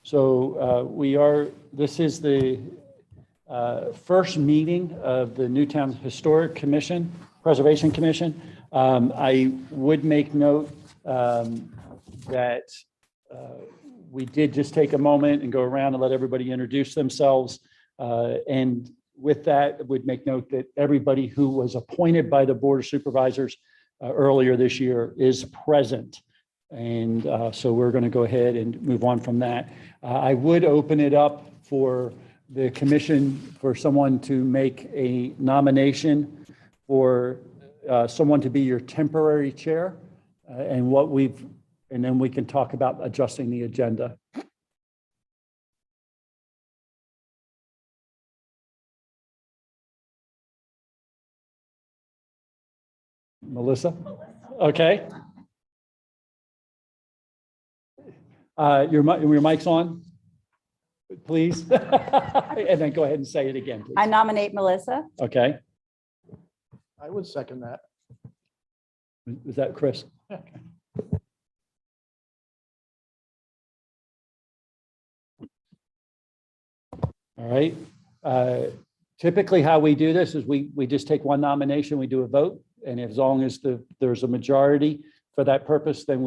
This is the first meeting of the Newtown Historic Commission, Preservation Commission. I would make note that we did just take a moment and go around and let everybody introduce themselves. And with that, I would make note that everybody who was appointed by the Board of Supervisors earlier this year is present. And so we're going to go ahead and move on from that. I would open it up for the commission for someone to make a nomination for someone to be your temporary chair, and then we can talk about adjusting the agenda. Melissa? Okay. Your mic's on, please. And then go ahead and say it again, please. I nominate Melissa. Okay. I would second that. Was that Chris? Yeah. Okay. All right. Typically how we do this is we just take one nomination, we do a vote, and as long as there's a majority for that purpose, then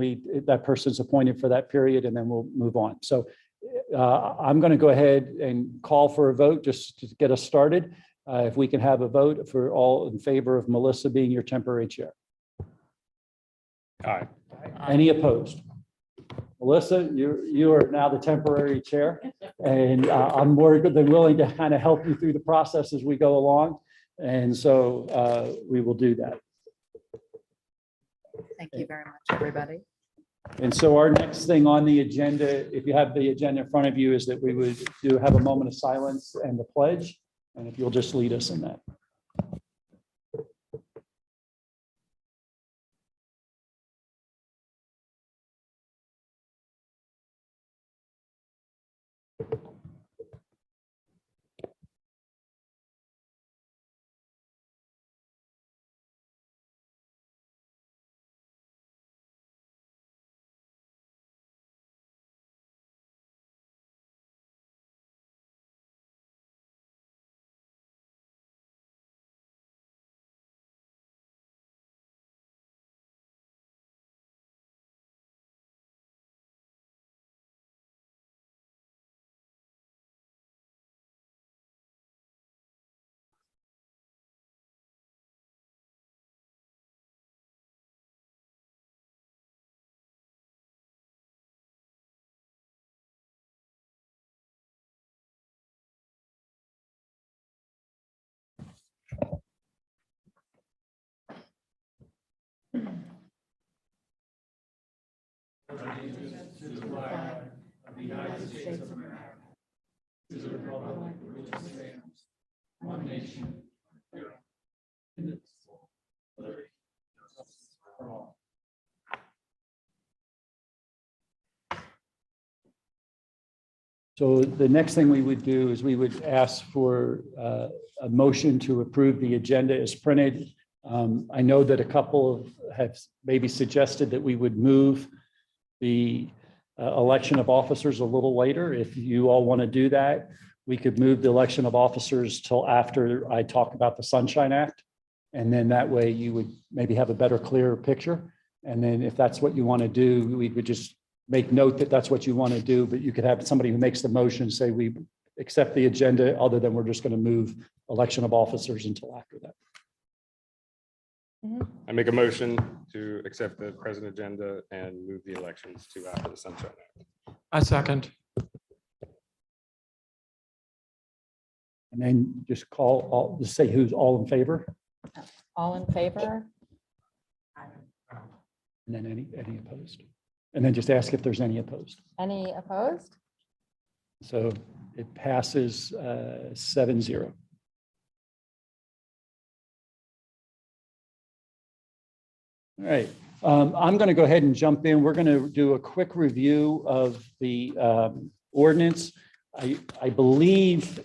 that person's appointed for that period, and then we'll move on. So I'm going to go ahead and call for a vote just to get us started. If we can have a vote for all in favor of Melissa being your temporary chair. Aye. Any opposed? Melissa, you are now the temporary chair, and I'm more than willing to kind of help you through the process as we go along. And so we will do that. Thank you very much, everybody. And so our next thing on the agenda, if you have the agenda in front of you, is that we would have a moment of silence and the pledge. And if you'll just lead us in that. To the flag of the United States of America, to the republic for which it stands, one nation, indivisible, with liberty and justice for all. So the next thing we would do is we would ask for a motion to approve the agenda as printed. I know that a couple have maybe suggested that we would move the election of officers a little later. If you all want to do that, we could move the election of officers till after I talk about the Sunshine Act. And then that way you would maybe have a better, clearer picture. And then if that's what you want to do, we would just make note that that's what you want to do, but you could have somebody who makes the motion say we accept the agenda, other than we're just going to move election of officers until after that. I make a motion to accept the present agenda and move the elections to after the Sunshine Act. I second. And then just just say who's all in favor, All in favor? and then any opposed. And then just ask if there's any opposed. Any opposed? So it passes 7-0. All right, I'm going to go ahead and jump in. We're going to do a quick review of the ordinance. I believe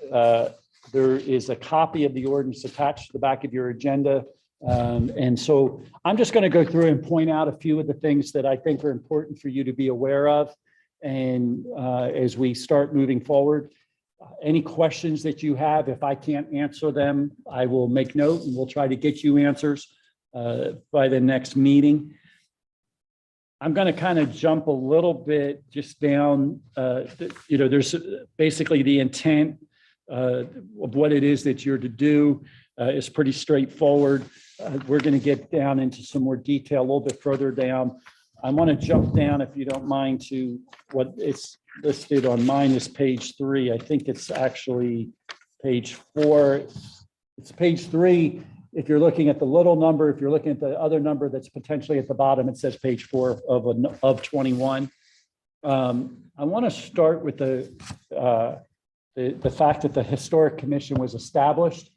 there is a copy of the ordinance attached to the back of your agenda. And so I'm just going to go through and point out a few of the things that I think are important for you to be aware of. And as we start moving forward, any questions that you have, if I can't answer them, I will make note and we'll try to get you answers by the next meeting. I'm going to kind of jump a little bit just down, there's basically the intent of what it is that you're to do is pretty straightforward. We're going to get down into some more detail a little bit further down. I want to jump down, if you don't mind, to what it's listed on mine is page 3. I think it's actually page 4. It's page 3. If you're looking at the little number, if you're looking at the other number that's potentially at the bottom, it says page 4 of 21. I want to start with the fact that the Historic Commission was established.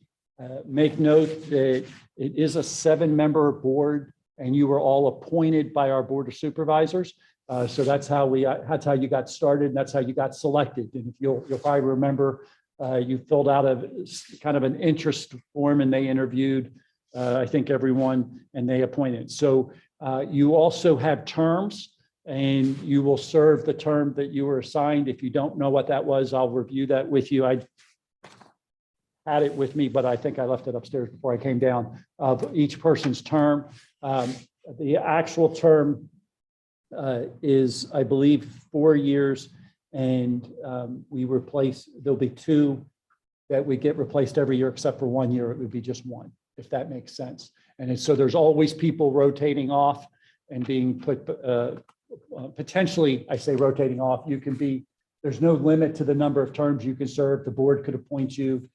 Make note that it is a 7-member board, and you were all appointed by our Board of Supervisors. So that's how you got started, and that's how you got selected. And if you'll probably remember, you filled out a kind of an interest form, and they interviewed, I think, everyone, and they appointed. So you also have terms, and you will serve the term that you were assigned. If you don't know what that was, I'll review that with you. I had it with me, but I think I left it upstairs before I came down, of each person's term. The actual term is, I believe, 4 years, and there'll be 2 that we get replaced every year, except for 1 year, it would be just 1, if that makes sense. And so there's always people rotating off and being put, potentially, I say rotating off, there's no limit to the number of terms you can serve. The board could appoint you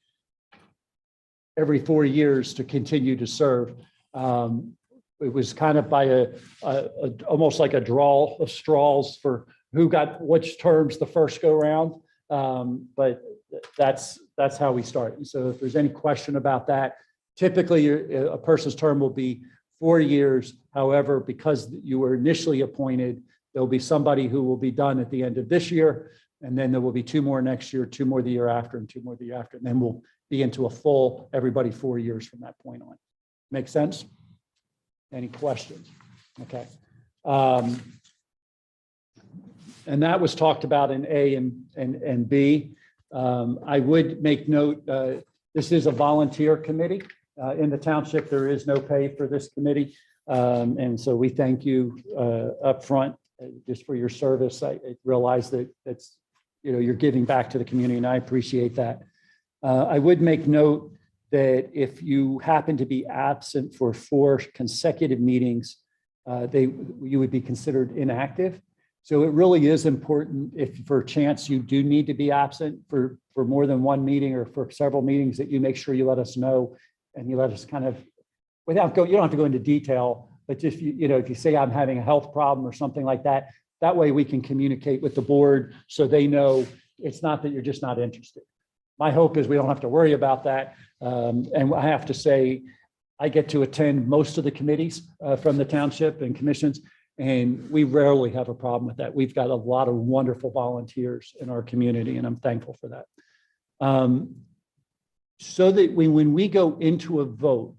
every 4 years to continue to serve. It was kind of by almost like a draw of straws for who got which terms the first go round. But that's how we start. And so if there's any question about that, typically a person's term will be 4 years. However, because you were initially appointed, there'll be somebody who will be done at the end of this year. And then there will be 2 more next year, 2 more the year after, and 2 more the year after. And then we'll be into a full, everybody 4 years from that point on. Make sense? Any questions? Okay. And that was talked about in A and B. I would make note, this is a volunteer committee. In the township, there is no pay for this committee. And so we thank you up front just for your service. I realize that you're giving back to the community, and I appreciate that. I would make note that if you happen to be absent for 4 consecutive meetings, you would be considered inactive. So it really is important, if for a chance you do need to be absent for more than 1 meeting or for several meetings, that you make sure you let us know, and you let us kind of, you don't have to go into detail, but just, if you say I'm having a health problem or something like that, that way we can communicate with the board so they know it's not that you're just not interested. My hope is we don't have to worry about that. And I have to say, I get to attend most of the committees from the township and commissions, and we rarely have a problem with that. We've got a lot of wonderful volunteers in our community, and I'm thankful for that. So that when we go into a vote,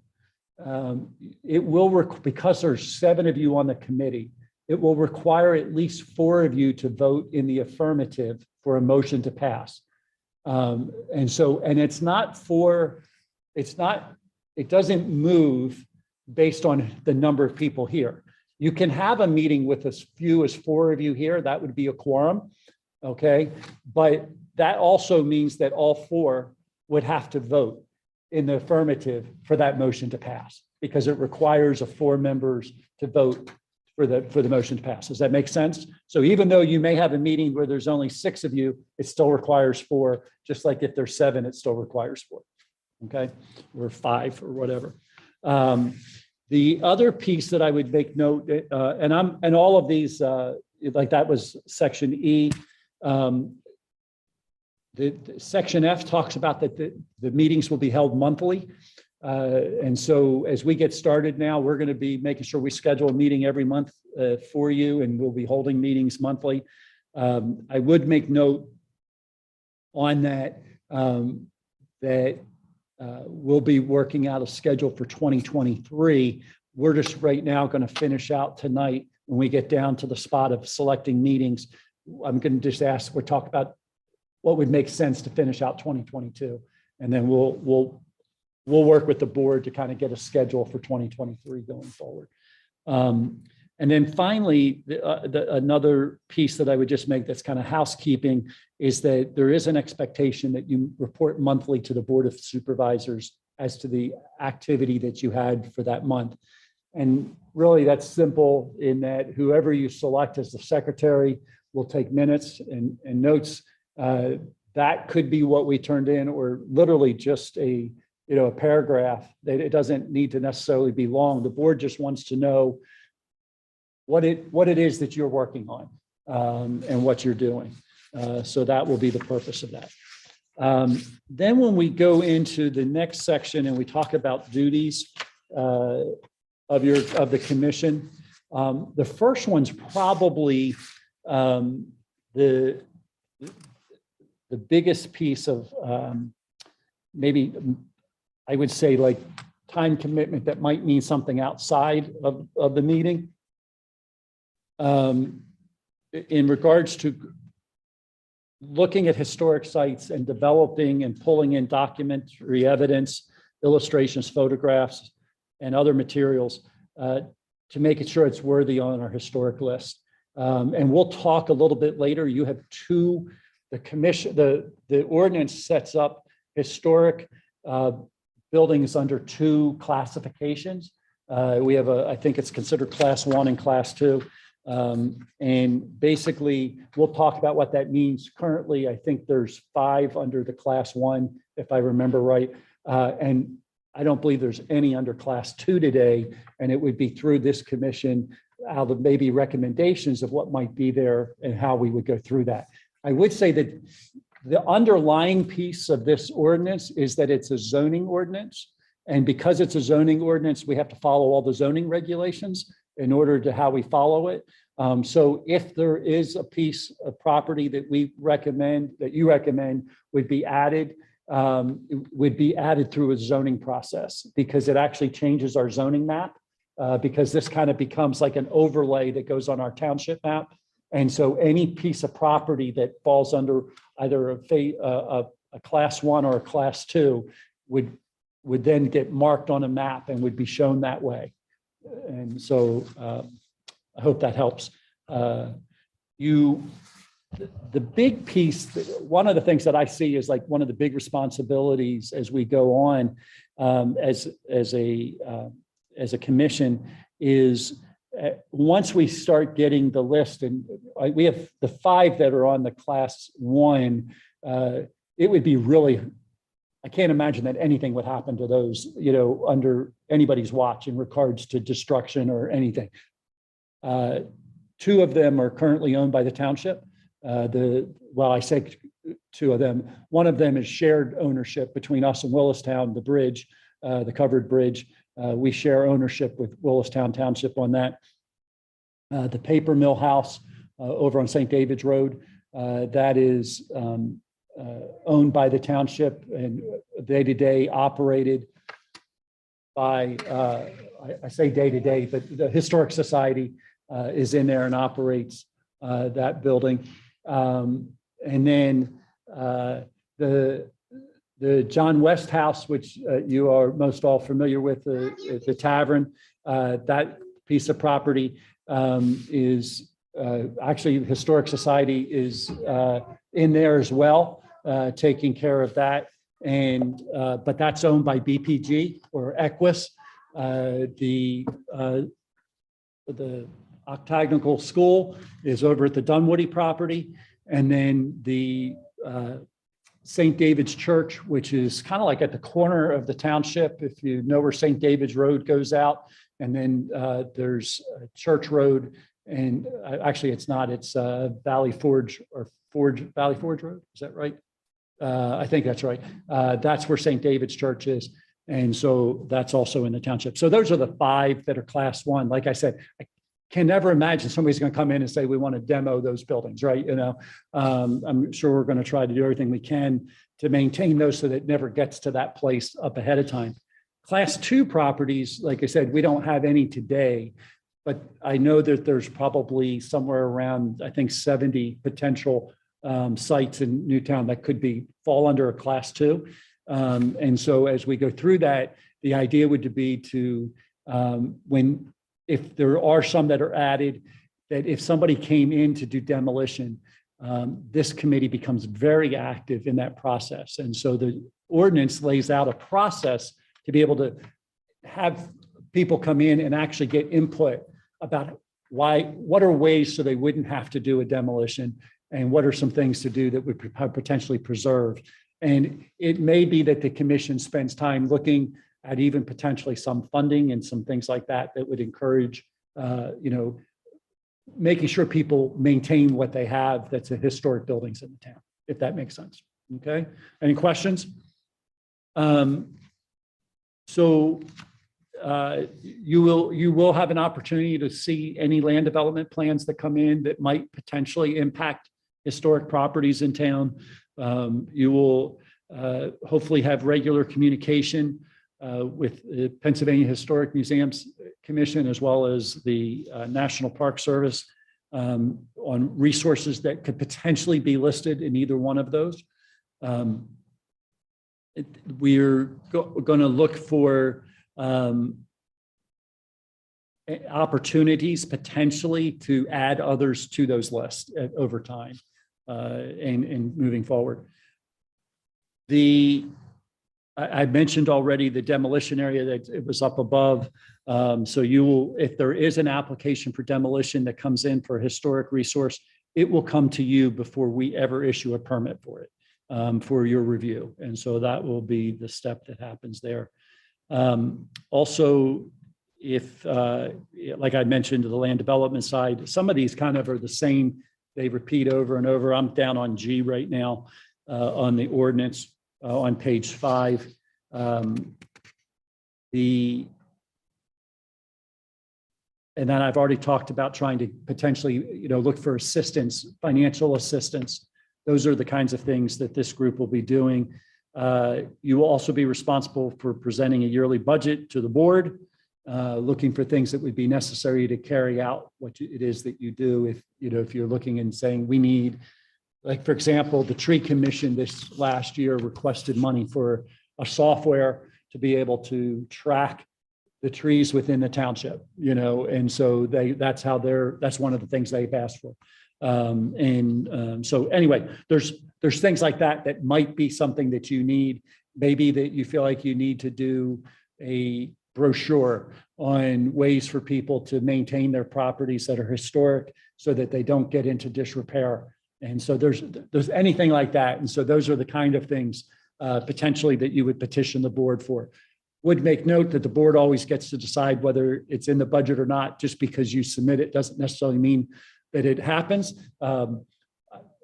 it will, because there's 7 of you on the committee, it will require at least 4 of you to vote in the affirmative for a motion to pass. It doesn't move based on the number of people here. You can have a meeting with as few as 4 of you here. That would be a quorum. Okay. But that also means that all 4 would have to vote in the affirmative for that motion to pass, because it requires 4 members to vote for the motion to pass. Does that make sense? So even though you may have a meeting where there's only 6 of you, it still requires 4, just like if there's 7, it still requires 4. Okay, or 5 or whatever. The other piece that I would make note, and all of these, like that was section E. The section F talks about that the meetings will be held monthly. And so as we get started now, we're going to be making sure we schedule a meeting every month for you, and we'll be holding meetings monthly. I would make note on that, we'll be working out a schedule for 2023. We're just right now going to finish out tonight when we get down to the spot of selecting meetings. I'm going to just ask, we'll talk about what would make sense to finish out 2022. And then we'll work with the board to kind of get a schedule for 2023 going forward. And then finally, another piece that I would just make that's kind of housekeeping is that there is an expectation that you report monthly to the Board of Supervisors as to the activity that you had for that month. And really that's simple in that whoever you select as the secretary will take minutes and notes. That could be what we turned in, or literally just a paragraph. That it doesn't need to necessarily be long. The board just wants to know what it is that you're working on and what you're doing. So that will be the purpose of that. Then when we go into the next section and we talk about duties of the commission, the first one's probably the biggest piece of maybe I would say like time commitment that might mean something outside of the meeting. In regards to looking at historic sites and developing and pulling in documentary evidence, illustrations, photographs, and other materials to make sure it's worthy on our historic list. And we'll talk a little bit later. You have the ordinance sets up historic buildings under two classifications. We have I think it's considered class 1 and class 2. And basically we'll talk about what that means. Currently, I think there's 5 under the class 1, if I remember right. And I don't believe there's any under class 2 today. And it would be through this commission out of maybe recommendations of what might be there and how we would go through that. I would say that the underlying piece of this ordinance is that it's a zoning ordinance. And because it's a zoning ordinance, we have to follow all the zoning regulations in order to how we follow it. So if there is a piece of property that we recommend, that you recommend would be added through a zoning process, because it actually changes our zoning map, because this kind of becomes like an overlay that goes on our township map. And so any piece of property that falls under either a class 1 or a class 2 would then get marked on a map and would be shown that way. And so I hope that helps. The big piece, one of the things that I see is like one of the big responsibilities as we go on as a commission is once we start getting the list, and we have the 5 that are on the class 1, it would be really, I can't imagine that anything would happen to those, under anybody's watch in regards to destruction or anything. 2 of them are currently owned by the township. I say 2 of them. One of them is shared ownership between us and Willistown, the bridge, the covered bridge. We share ownership with Willistown Township on that. The paper mill house over on St. David's Road, that is owned by the township and day-to-day operated by, I say day-to-day, but the Historic Society is in there and operates that building. And then the John West House, which you are most all familiar with, the tavern, that piece of property is actually the Historic Society is in there as well, taking care of that. And but that's owned by BPG or Equus. The Octagonal School is over at the Dunwoody property, and then the St. David's Church, which is kind of like at the corner of the township, if you know where St. David's Road goes out, and then there's Church Road, and actually it's not, it's Valley Forge Road, is that right? I think that's right. That's where St. David's Church is. And so that's also in the township. So those are the 5 that are class 1. Like I said, I can never imagine somebody's going to come in and say, we want to demo those buildings, right? I'm sure we're going to try to do everything we can to maintain those so that it never gets to that place up ahead of time. Class 2 properties, like I said, we don't have any today. but I know that there's probably somewhere around, I think, 70 potential sites in Newtown that could fall under a class 2. And so as we go through that, the idea would be to, if there are some that are added, that if somebody came in to do demolition, this committee becomes very active in that process. And so the ordinance lays out a process to be able to have people come in and actually get input about what are ways so they wouldn't have to do a demolition, and what are some things to do that would potentially preserve. And it may be that the commission spends time looking at even potentially some funding and some things like that that would encourage, making sure people maintain what they have that's a historic buildings in the town, if that makes sense. Okay, any questions? You will have an opportunity to see any land development plans that come in that might potentially impact historic properties in town. You will hopefully have regular communication with the Pennsylvania Historic Museums Commission, as well as the National Park Service, on resources that could potentially be listed in either one of those. We're going to look for opportunities potentially to add others to those lists over time and moving forward. I mentioned already the demolition area that it was up above. So you will, if there is an application for demolition that comes in for a historic resource, it will come to you before we ever issue a permit for it, for your review. And so that will be the step that happens there. Also, if, like I mentioned, the land development side, some of these kind of are the same. They repeat over and over. I'm down on G right now on the ordinance on page 5. And then I've already talked about trying to potentially, look for assistance, financial assistance. Those are the kinds of things that this group will be doing. You will also be responsible for presenting a yearly budget to the board, looking for things that would be necessary to carry out what it is that you do. If you're looking and saying we need, like, for example, the tree commission this last year requested money for a software to be able to track the trees within the township, and so that's one of the things they've asked for. So anyway, there's things like that might be something that you need. Maybe that you feel like you need to do a brochure on ways for people to maintain their properties that are historic so that they don't get into disrepair. And so there's anything like that. And so those are the kind of things potentially that you would petition the board for. Would make note that the board always gets to decide whether it's in the budget or not. Just because you submit it doesn't necessarily mean that it happens.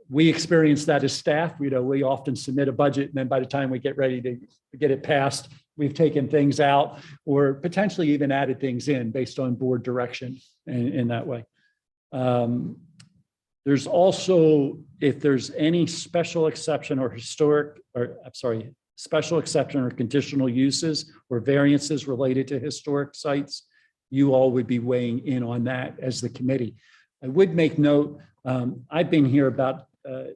We experience that as staff. We often submit a budget, and then by the time we get ready to get it passed, we've taken things out or potentially even added things in based on board direction in that way. There's also, if there's any special exception or special exception or conditional uses or variances related to historic sites, you all would be weighing in on that as the committee. I would make note, I've been here about,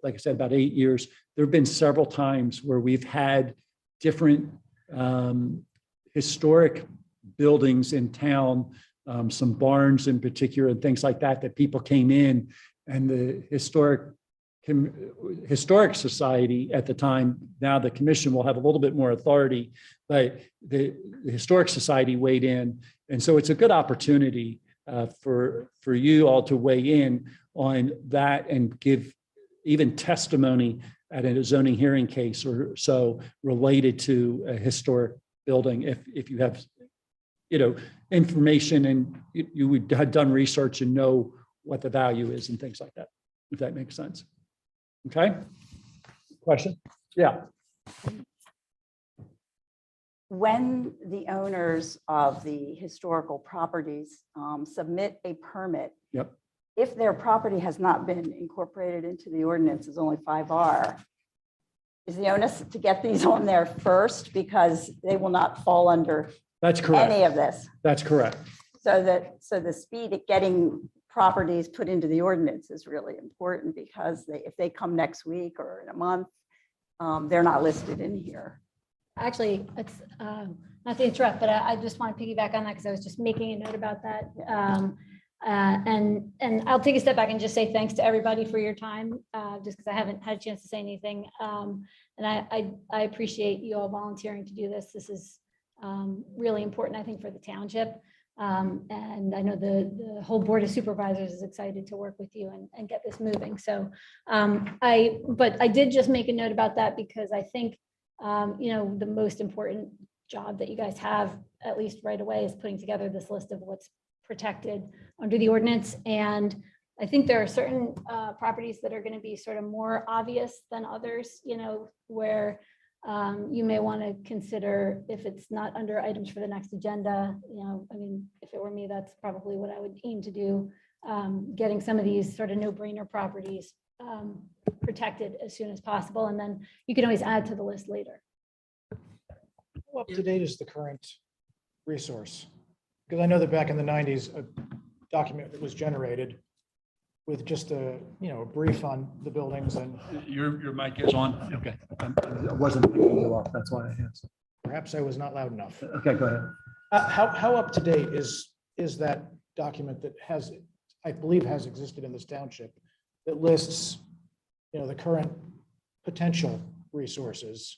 like I said, about 8 years. There have been several times where we've had different historic buildings in town, some barns in particular, and things like that people came in, and the Historic Society at the time, now the commission will have a little bit more authority, but the Historic Society weighed in. And so it's a good opportunity for you all to weigh in on that and give even testimony at a zoning hearing case or so related to a historic building. If you have, information and you would have done research and know what the value is and things like that, if that makes sense. Okay. Question? Yeah. When the owners of the historical properties submit a permit, Yep. if their property has not been incorporated into the ordinance as only 5R, is the onus to get these on there first because they will not fall under That's correct. any of this? That's correct. So the speed at getting properties put into the ordinance is really important because if they come next week or in a month, they're not listed in here. Actually, it's not to interrupt, but I just want to piggyback on that because I was just making a note about that. And I'll take a step back and just say thanks to everybody for your time, just because I haven't had a chance to say anything. And I appreciate you all volunteering to do this. This is really important, I think, for the township. And I know the whole Board of Supervisors is excited to work with you and get this moving. So but I did just make a note about that because I think, the most important job that you guys have, at least right away, is putting together this list of what's protected under the ordinance. And I think there are certain properties that are going to be sort of more obvious than others, where you may want to consider if it's not under items for the next agenda. If it were me, that's probably what I would aim to do, getting some of these sort of no-brainer properties protected as soon as possible. And then you can always add to the list later. How up to date is the current resource? Because I know that back in the 90s, a document that was generated with just a brief on the buildings, and Your mic is on. Okay. I wasn't picking you up. That's why I asked. perhaps I was not loud enough. Okay, go ahead. How up to date is that document that I believe has existed in this township, that lists, the current potential resources?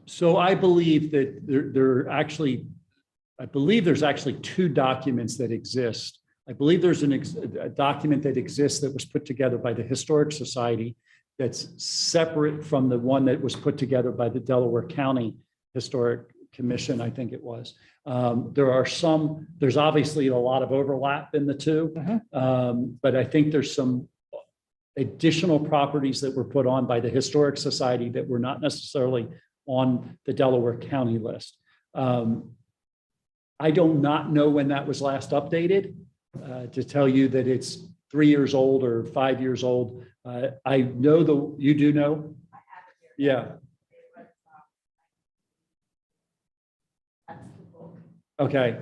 So I believe that I believe there's actually two documents that exist. I believe there's a document that exists that was put together by the Historic Society that's separate from the one that was put together by the Delaware County Historic Commission, I think it was. There's obviously a lot of overlap in the two, but I think there's some additional properties that were put on by the Historic Society that were not necessarily on the Delaware County list. I do not know when that was last updated to tell you that it's 3 years old or 5 years old. I know you do know? Yeah. Okay.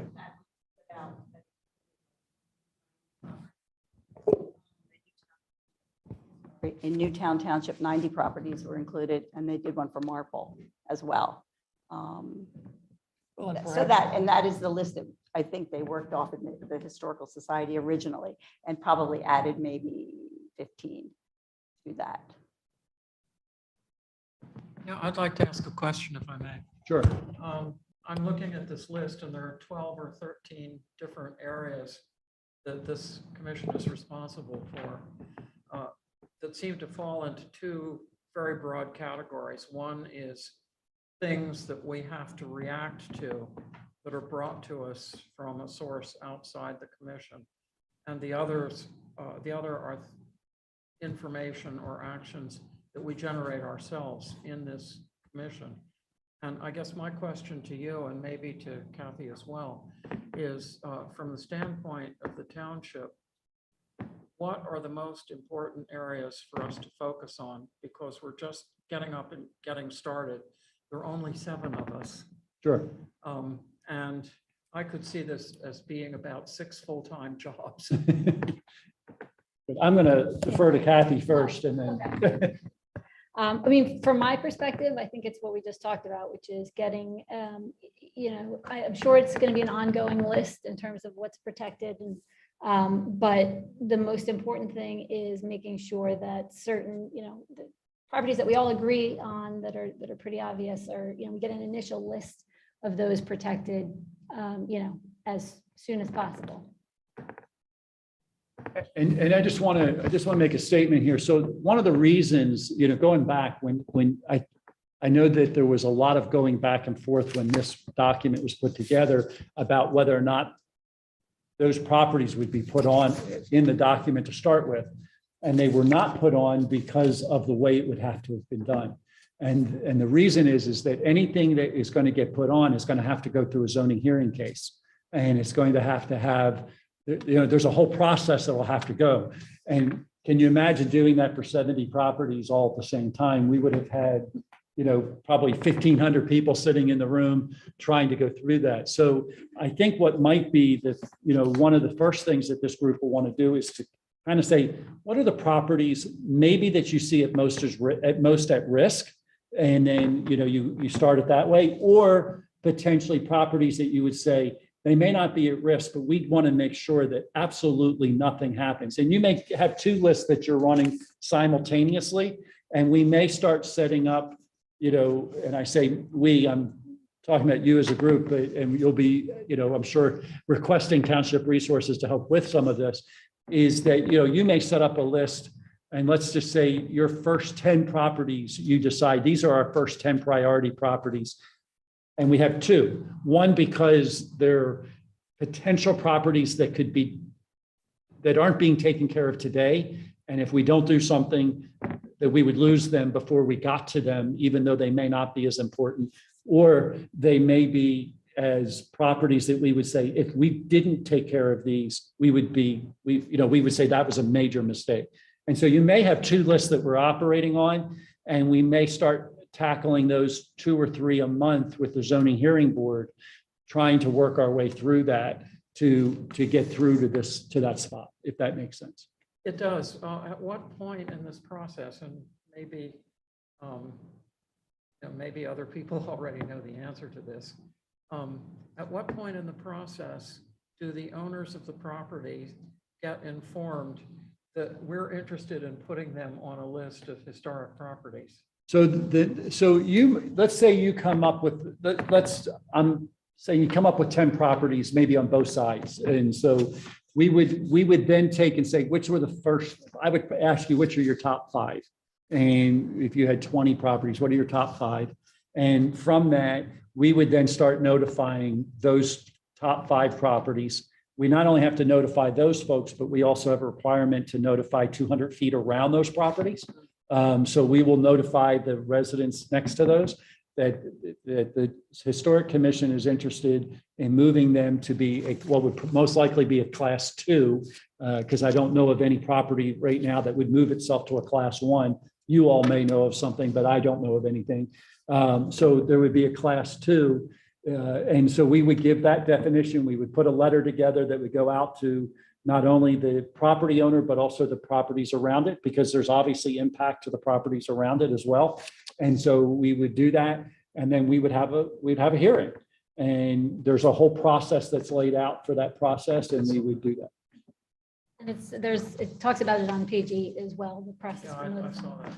In Newtown Township, 90 properties were included, and they did one for Marple as well. So that is the list that I think they worked off in the Historical Society originally, and probably added maybe 15 to that. Yeah, I'd like to ask a question if I may. Sure. I'm looking at this list and there are 12 or 13 different areas that this commission is responsible for that seem to fall into two very broad categories. One is things that we have to react to that are brought to us from a source outside the commission. And the other are information or actions that we generate ourselves in this commission. And I guess my question to you, and maybe to Kathy as well, is from the standpoint of the township, what are the most important areas for us to focus on? Because we're just getting up and getting started. There are only 7 of us. Sure. And I could see this as being about 6 full-time jobs. But I'm going to defer to Kathy first and then. From my perspective, I think it's what we just talked about, which is getting, I'm sure it's going to be an ongoing list in terms of what's protected. But the most important thing is making sure that certain, the properties that we all agree on that are pretty obvious, or, we get an initial list of those protected, as soon as possible. And I just want to make a statement here. So one of the reasons, going back when I know that there was a lot of going back and forth when this document was put together about whether or not those properties would be put on in the document to start with. And they were not put on because of the way it would have to have been done. And the reason is that anything that is going to get put on is going to have to go through a zoning hearing case. And it's going to have, there's a whole process that will have to go. And can you imagine doing that for 70 properties all at the same time? We would have had probably 1,500 people sitting in the room trying to go through that. So I think what might be one of the first things that this group will want to do is to kind of say, what are the properties maybe that you see at most at risk? And then, you start it that way, or potentially properties that you would say, they may not be at risk, but we'd want to make sure that absolutely nothing happens. And you may have two lists that you're running simultaneously, and we may start setting up, and I say we, I'm talking about you as a group, and you'll be, I'm sure requesting township resources to help with some of this, is that, you may set up a list, and let's just say your first 10 properties, you decide these are our first 10 priority properties. And we have two, one because they're potential properties that aren't being taken care of today. And if we don't do something, that we would lose them before we got to them, even though they may not be as important, or they may be as properties that we would say, if we didn't take care of these, we would say that was a major mistake. And so you may have two lists that we're operating on, and we may start tackling those 2 or 3 a month with the zoning hearing board, trying to work our way through that to get through to that spot, if that makes sense. It does. At what point in this process, and maybe, maybe other people already know the answer to this. At what point in the process do the owners of the property get informed that we're interested in putting them on a list of historic properties? So let's say you come up with, I'm saying you come up with 10 properties, maybe on both sides. And so we would then take and say, which were the first, I would ask you, which are your top 5? And if you had 20 properties, what are your top 5? And from that, we would then start notifying those top 5 properties. We not only have to notify those folks, but we also have a requirement to notify 200 feet around those properties. So we will notify the residents next to those that the Historic Commission is interested in moving them to be what would most likely be a Class 2, because I don't know of any property right now that would move itself to a Class 1. You all may know of something, but I don't know of anything. So there would be a Class 2. And so we would give that definition. We would put a letter together that would go out to not only the property owner, but also the properties around it, because there's obviously impact to the properties around it as well. And so we would do that, and then we'd have a hearing. And there's a whole process that's laid out for that process, and we would do that. And it talks about it on page 8 as well, the process. Yeah, for I notifying. saw that.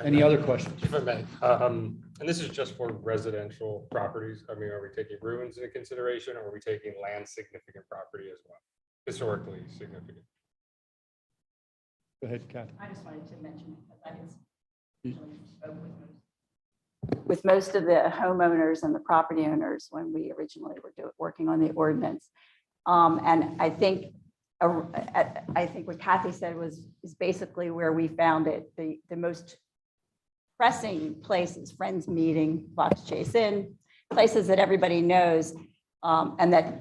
Any other questions? If I may, and this is just for residential properties. I mean, are we taking ruins into consideration, or are we taking land significant property as well? Historically significant. Go ahead, Kathy. I just wanted to mention that is with most of the homeowners and the property owners when we originally were working on the ordinance. And I think what Kathy said is basically where we found it. The most pressing places, Friends Meeting, Fox Chase Inn, places that everybody knows, and that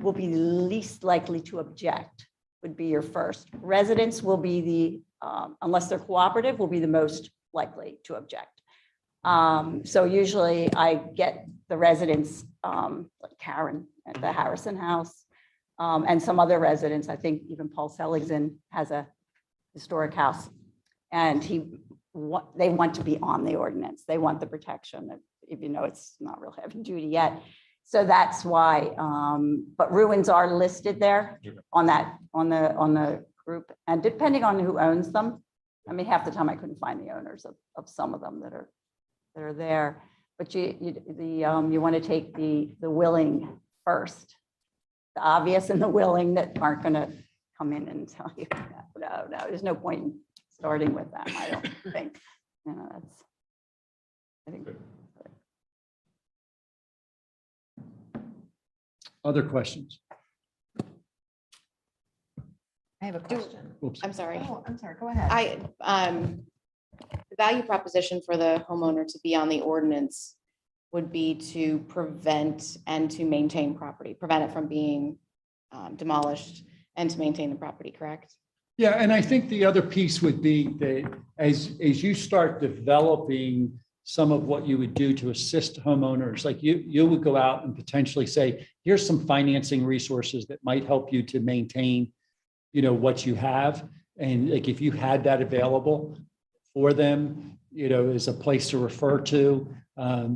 will be least likely to object would be your first. Residents will be unless they're cooperative, will be the most likely to object. So usually I get the residents, like Karen at the Harrison House, and some other residents. I think even Paul Seligson has a historic house, and they want to be on the ordinance. They want the protection, even though it's not real heavy duty yet. So that's why, but ruins are listed there on the group, and depending on who owns them. I mean, half the time I couldn't find the owners of some of them that are there. But you want to take the willing first, the obvious and the willing that aren't going to come in and tell you, no, there's no point in starting with them. I don't think, I think. Other questions? I have a question. Oops. I'm sorry. Oh, I'm sorry, go ahead. The value proposition for the homeowner to be on the ordinance would be to prevent and to maintain property, prevent it from being demolished and to maintain the property, correct? Yeah, and I think the other piece would be that as you start developing some of what you would do to assist homeowners, like you would go out and potentially say, here's some financing resources that might help you to maintain, what you have. And like, if you had that available for them, as a place to refer to,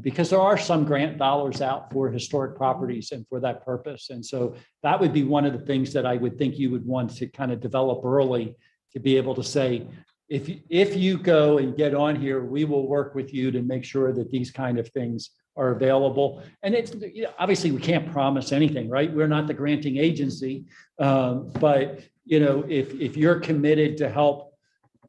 because there are some grant dollars out for historic properties and for that purpose. And so that would be one of the things that I would think you would want to kind of develop early, to be able to say, if you go and get on here, we will work with you to make sure that these kind of things are available. And it's, obviously we can't promise anything, right? We're not the granting agency. But, if you're committed to help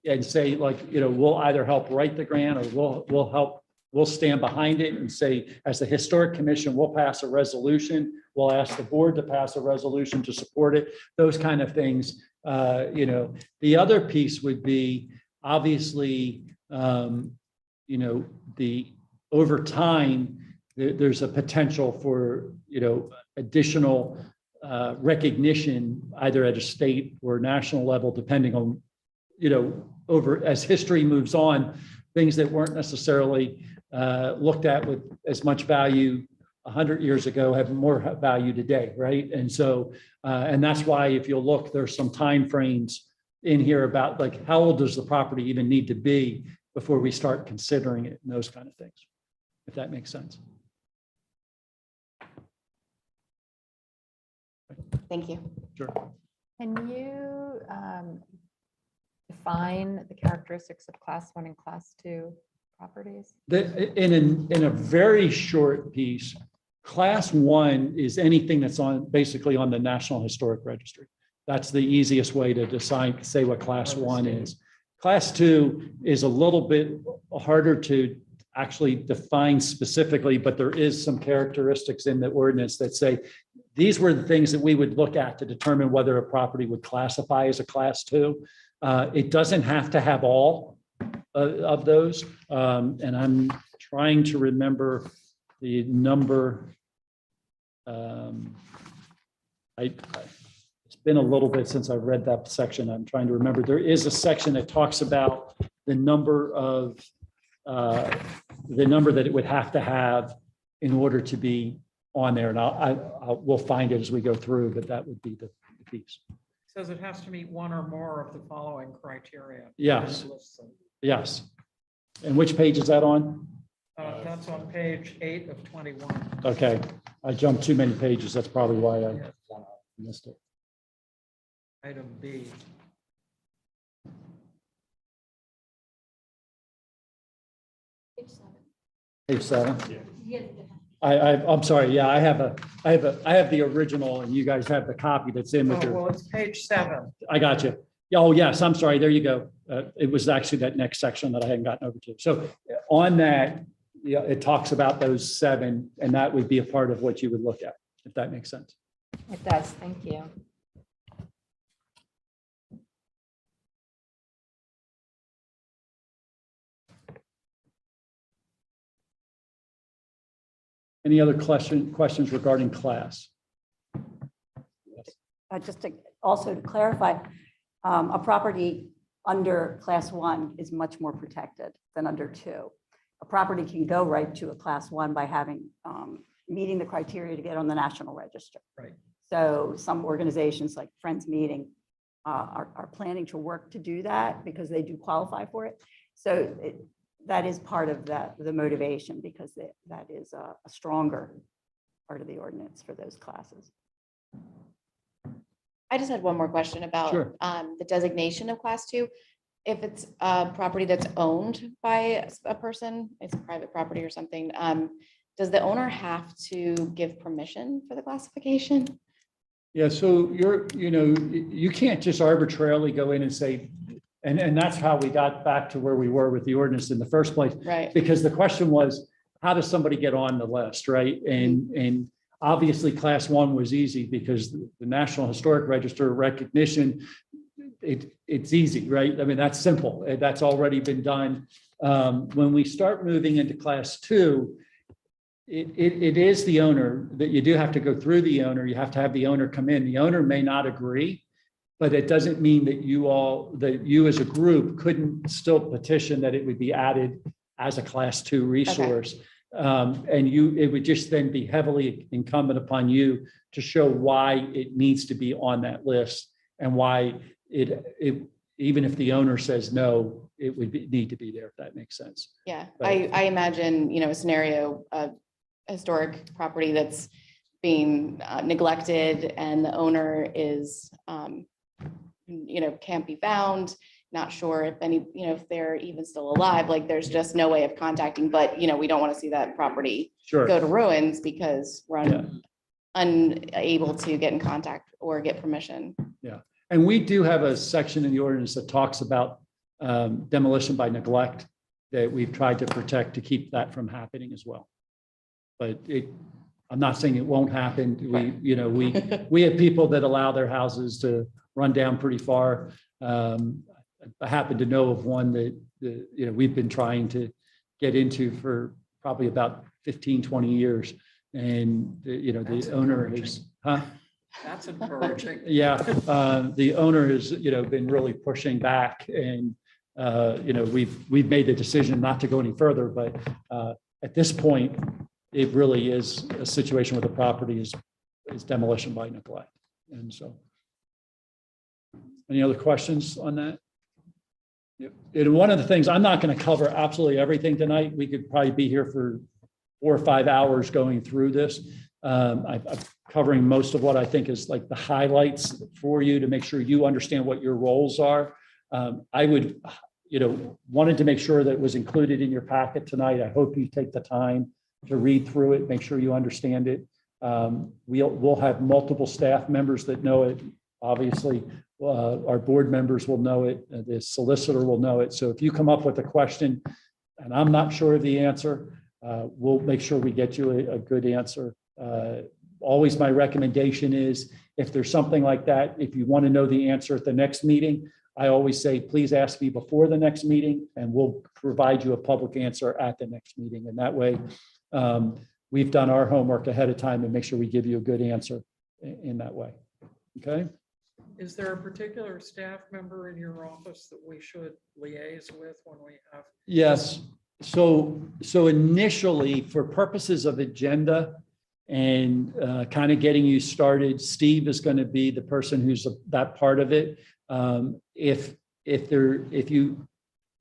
and say, like, we'll either help write the grant, or we'll stand behind it and say, as the Historic Commission, we'll pass a resolution. We'll ask the board to pass a resolution to support it, those kind of things. The other piece would be, obviously, over time, there's a potential for, additional recognition, either at a state or national level, depending on, over as history moves on, things that weren't necessarily looked at with as much value 100 years ago have more value today, right? And so, and that's why, if you'll look, there's some timeframes in here about, like, how old does the property even need to be before we start considering it, and those kind of things, if that makes sense. Thank you. Sure. Can you define the characteristics of class 1 and class 2 properties? In a very short piece, class 1 is anything that's basically on the National Historic Registry. That's the easiest way to say what class 1 is. Class 2 is a little bit harder to actually define specifically, but there is some characteristics in the ordinance that say these were the things that we would look at to determine whether a property would classify as a class 2. It doesn't have to have all of those. And I'm trying to remember the number. It's been a little bit since I've read that section. I'm trying to remember. There is a section that talks about the number that it would have to have in order to be on there. And we'll find it as we go through, but that would be the piece. Says it has to meet one or more of the following criteria. Yes. Yes. And which page is that on? That's on page 8 of 21. Okay, I jumped too many pages. That's probably why I missed it. Item B. Page 7. I'm sorry. Yeah, I have the original, and you guys have the copy that's in with Oh, your. well, it's page 7. I got you. Oh, yes, I'm sorry. There you go. It was actually that next section that I hadn't gotten over to. So on that, yeah, it talks about those 7, and that would be a part of what you would look at, if that makes sense. It does, thank you. Any other questions regarding class? Just also to clarify, a property under class 1 is much more protected than under 2. A property can go right to a class 1 by having, meeting the criteria to get on the National Register. Right. So some organizations like Friends Meeting are planning to work to do that because they do qualify for it. So that is part of the motivation, because that is a stronger part of the ordinance for those classes. I just had one more question about Sure. the designation of class 2. If it's a property that's owned by a person, it's private property or something, does the owner have to give permission for the classification? Yeah, so you can't just arbitrarily go in and say, and that's how we got back to where we were with the ordinance in the first place. Right. Because the question was, how does somebody get on the list, right? And obviously, class 1 was easy because the National Historic Register recognition, it's easy, right? I mean, that's simple. That's already been done. When we start moving into class 2, it is the owner that you do have to go through the owner. You have to have the owner come in. The owner may not agree. But it doesn't mean that you as a group couldn't still petition that it would be added as a class 2 resource. And it would just then be heavily incumbent upon you to show why it needs to be on that list and why even if the owner says no, it would need to be there, if that makes sense. Yeah, Right. I imagine, a scenario, a historic property that's being neglected and the owner is, can't be found, not sure if any, if they're even still alive, like there's just no way of contacting, but, we don't want to see that property Sure. go to ruins because we're Yeah. unable to get in contact or get permission. And we do have a section in the ordinance that talks about demolition by neglect that we've tried to protect to keep that from happening as well. But I'm not saying it won't happen. We have people that allow their houses to run down pretty far. I happen to know of one that, we've been trying to get into for probably about 15, 20 years. And, That's the owner encouraging. is, huh? That's encouraging. Yeah, the owner has, been really pushing back and, we've made the decision not to go any further, but at this point, it really is a situation where the property is demolition by neglect. And so. Any other questions on that? Yep. And one of the things, I'm not going to cover absolutely everything tonight. We could probably be here for 4 or 5 hours going through this. I'm covering most of what I think is like the highlights for you to make sure you understand what your roles are. I would, wanted to make sure that it was included in your packet tonight. I hope you take the time to read through it, make sure you understand it. We'll have multiple staff members that know it. Obviously, our board members will know it. The solicitor will know it. So if you come up with a question and I'm not sure of the answer, we'll make sure we get you a good answer. Always my recommendation is if there's something like that, if you want to know the answer at the next meeting, I always say, please ask me before the next meeting and we'll provide you a public answer at the next meeting. And that way we've done our homework ahead of time and make sure we give you a good answer in that way. Okay. Is there a particular staff member in your office that we should liaise with when we have? Yes. So initially, for purposes of agenda and kind of getting you started, Steve is going to be the person who's that part of it. If you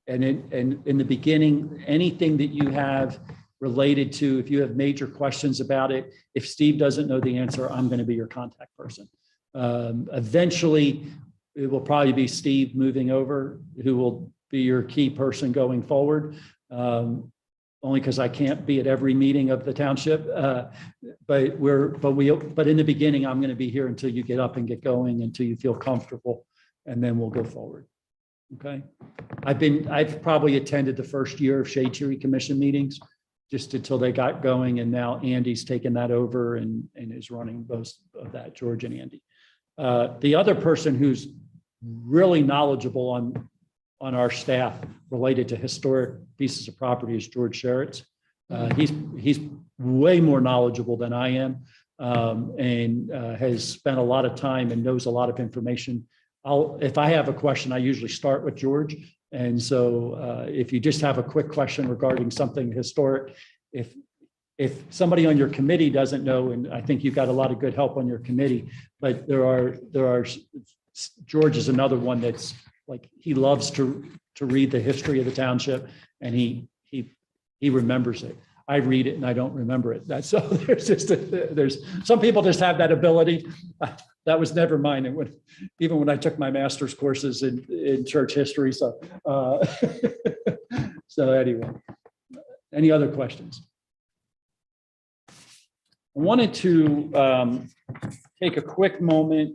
in the beginning, anything that you have related to, if you have major questions about it, if Steve doesn't know the answer, I'm going to be your contact person. Eventually, it will probably be Steve moving over, who will be your key person going forward. Only because I can't be at every meeting of the township. But in the beginning, I'm going to be here until you get up and get going, until you feel comfortable, and then we'll go forward. Okay. I've probably attended the first year of Shade Tree Commission meetings just until they got going. And now Andy's taken that over and is running most of that, George and Andy. The other person who's really knowledgeable on our staff related to historic pieces of property is George Sheritz. He's way more knowledgeable than I am and has spent a lot of time and knows a lot of information. If I have a question, I usually start with George. And so if you just have a quick question regarding something historic, if somebody on your committee doesn't know, and I think you've got a lot of good help on your committee, but there are George is another one that's like, he loves to read the history of the township and he remembers it. I read it and I don't remember it. That's so there's some people just have that ability. That was never mine. And even when I took my master's courses in church history. So, so anyway, any other questions? I wanted to take a quick moment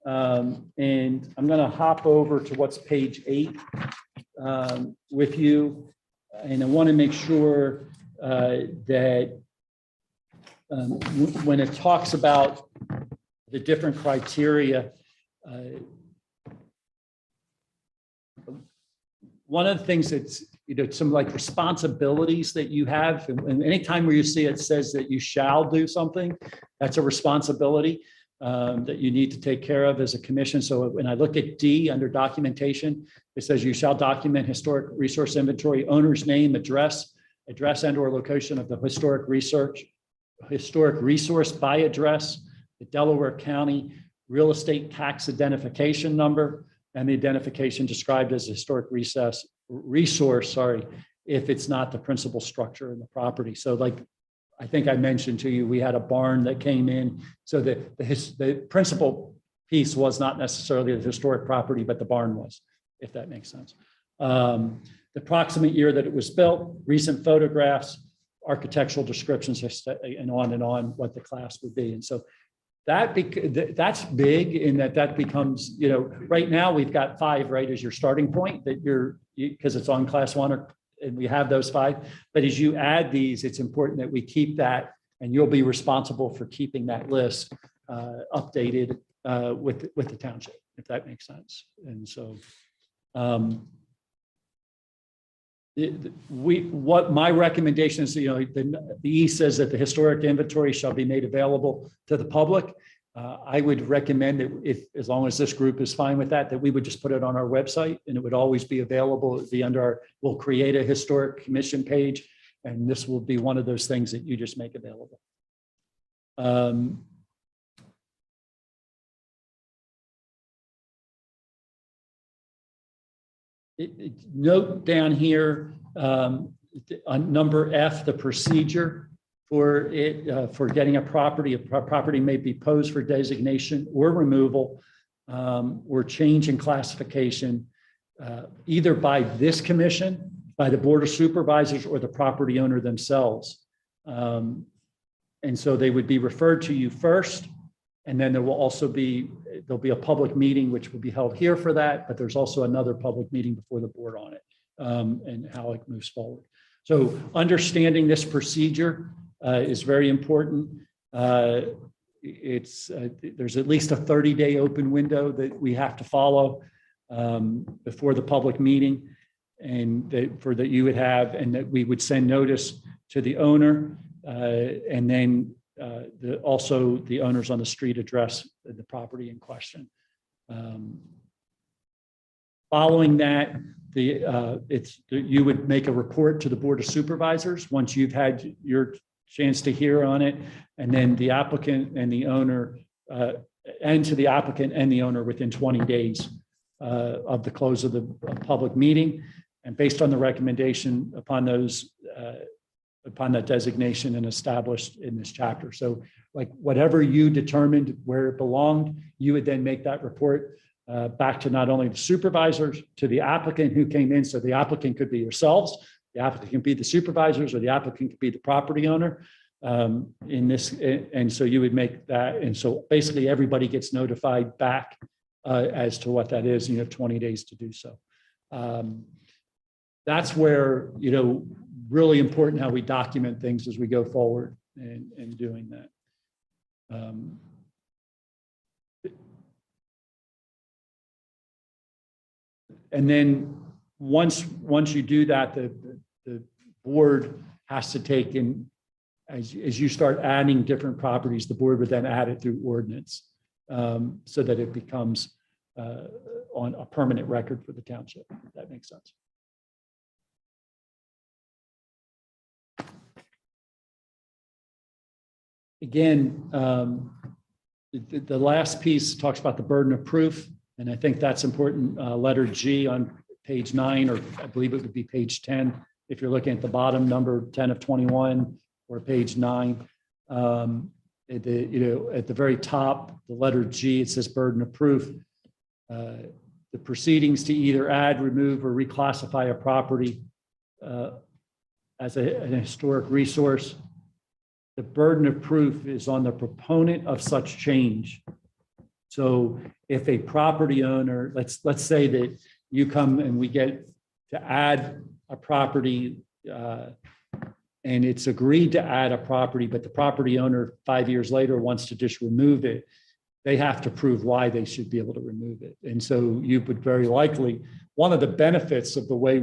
and I'm going to hop over to what's page 8 with you. And I want to make sure that when it talks about the different criteria, one of the things that's, some like responsibilities that you have, and anytime where you see it says that you shall do something, that's a responsibility. that you need to take care of as a commission. So when I look at D under documentation, it says you shall document historic resource inventory, owner's name, address and or location of the historic resource by address, the Delaware County real estate tax identification number, and the identification described as a historic resource, if it's not the principal structure in the property. So like, I think I mentioned to you, we had a barn that came in. So the principal piece was not necessarily the historic property, but the barn was, if that makes sense. The approximate year that it was built, recent photographs, architectural descriptions, and on what the class would be. And so that's big in that becomes, right now we've got 5, right, as your starting point that because it's on class 1 and we have those 5. But as you add these, it's important that we keep that, and you'll be responsible for keeping that list updated with the township, if that makes sense. And so what my recommendation is, the E says that the historic inventory shall be made available to the public. I would recommend that as long as this group is fine with that we would just put it on our website, and it would always be available. It would be we'll create a historic commission page, and this will be one of those things that you just make available. Note down here on number F, the procedure for getting a property. A property may be posed for designation or removal or change in classification, either by this commission, by the Board of Supervisors, or the property owner themselves. And so they would be referred to you first, and then there'll be a public meeting which will be held here for that, but there's also another public meeting before the board on it and how it moves forward. So understanding this procedure is very important. There's at least a 30-day open window that we have to follow before the public meeting, and that you would have, and that we would send notice to the owner, and then also the owners on the street address the property in question. Following that, you would make a report to the Board of Supervisors once you've had your chance to hear on it, and then the applicant and the owner, and to the applicant and the owner within 20 days of the close of the public meeting, and based on the recommendation upon that designation and established in this chapter. So like whatever you determined where it belonged, you would then make that report back to not only the supervisors, to the applicant who came in. So the applicant could be yourselves, the applicant can be the supervisors, or the applicant could be the property owner in this. And so you would make that. And so basically everybody gets notified back as to what that is, and you have 20 days to do so. That's where, really important how we document things as we go forward and doing that. And then once you do that, the board has to take in, as you start adding different properties, the board would then add it through ordinance so that it becomes on a permanent record for the township, if that makes sense. Again, the last piece talks about the burden of proof, and I think that's important. Letter G on page 9, or I believe it would be page 10, if you're looking at the bottom, number 10 of 21, or page 9. At the very top, the letter G, it says burden of proof. The proceedings to either add, remove, or reclassify a property as an historic resource. The burden of proof is on the proponent of such change. So if a property owner, let's say that you come and we get to add a property and it's agreed to add a property, but the property owner 5 years later wants to just remove it, they have to prove why they should be able to remove it. And so you would very likely, one of the benefits of the way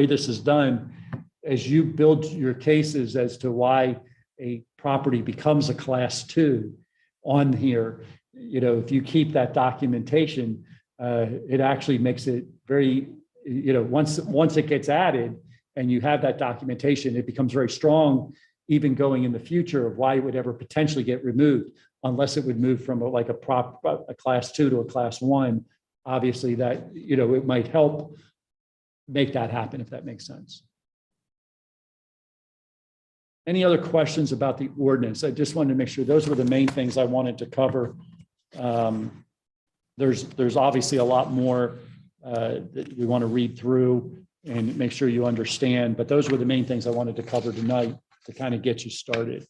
this is done, as you build your cases as to why a property becomes a class 2, on here, if you keep that documentation, it actually makes it very, once it gets added and you have that documentation, it becomes very strong, even going in the future of why it would ever potentially get removed, unless it would move from a class 2 to a class 1. Obviously that, it might help make that happen, if that makes sense. Any other questions about the ordinance? I just wanted to make sure those were the main things I wanted to cover. There's obviously a lot more that we want to read through and make sure you understand, but those were the main things I wanted to cover tonight to kind of get you started.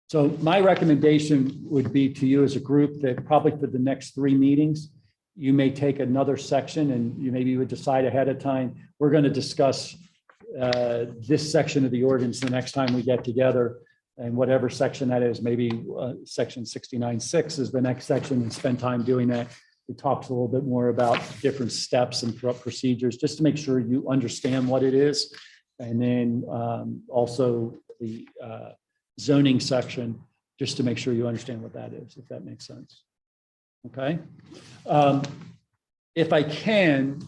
So my recommendation would be to you as a group that probably for the next 3 meetings, you may take another section and you would decide ahead of time. We're going to discuss this section of the ordinance the next time we get together, and whatever section that is, maybe section 69.6 is the next section, and spend time doing that. It talks a little bit more about different steps and procedures, just to make sure you understand what it is. And then also the zoning section, just to make sure you understand what that is, if that makes sense. Okay. If I can,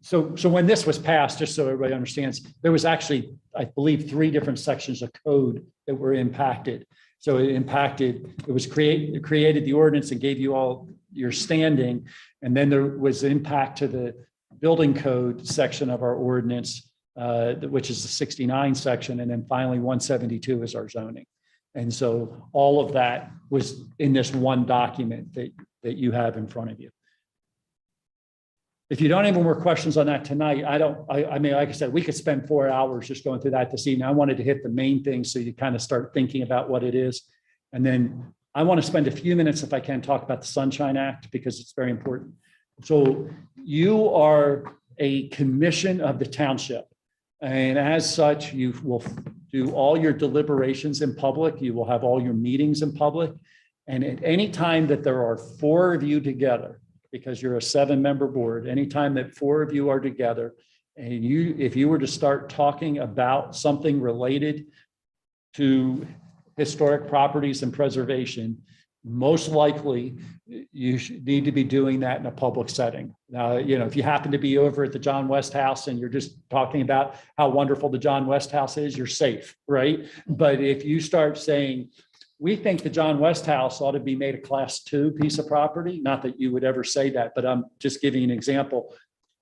so when this was passed, just so everybody understands, there was actually, I believe, 3 different sections of code that were impacted. So it was created the ordinance and gave you all your standing. And then there was impact to the building code section of our ordinance, which is the 69 section. And then finally 172 is our zoning. And so all of that was in this one document that you have in front of you. If you don't have any more questions on that tonight, I mean, like I said, we could spend 4 hours just going through that this evening. I wanted to hit the main things so you kind of start thinking about what it is. And then I want to spend a few minutes, if I can, talk about the Sunshine Act, because it's very important. So you are a commission of the township. And as such, you will do all your deliberations in public. You will have all your meetings in public. And at any time that there are 4 of you together, because you're a 7-member board, anytime that 4 of you are together, and if you were to start talking about something related to historic properties and preservation, most likely you need to be doing that in a public setting. Now, if you happen to be over at the John West House and you're just talking about how wonderful the John West House is, you're safe, right? But if you start saying, we think the John West House ought to be made a class 2 piece of property, not that you would ever say that, but I'm just giving an example.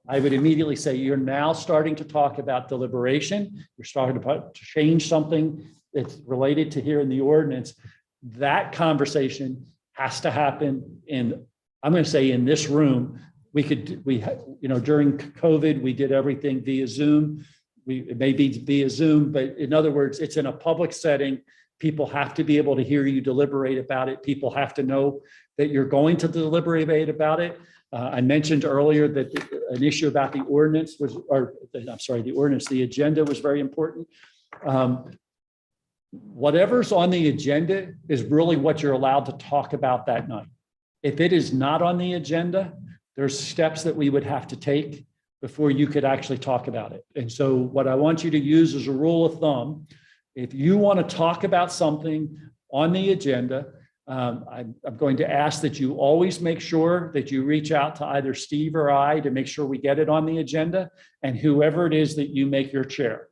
I would immediately say you're now starting to talk about deliberation. You're starting to change something that's related to here in the ordinance. That conversation has to happen in, I'm going to say in this room. During COVID, we did everything via Zoom. It may be via Zoom, but in other words, it's in a public setting. People have to be able to hear you deliberate about it. People have to know that you're going to deliberate about it. I mentioned earlier that an issue about the ordinance the agenda was very important. Whatever's on the agenda is really what you're allowed to talk about that night. If it is not on the agenda, there's steps that we would have to take before you could actually talk about it. And so what I want you to use as a rule of thumb, if you want to talk about something on the agenda, I'm going to ask that you always make sure that you reach out to either Steve or I to make sure we get it on the agenda, and whoever it is that you make your chair.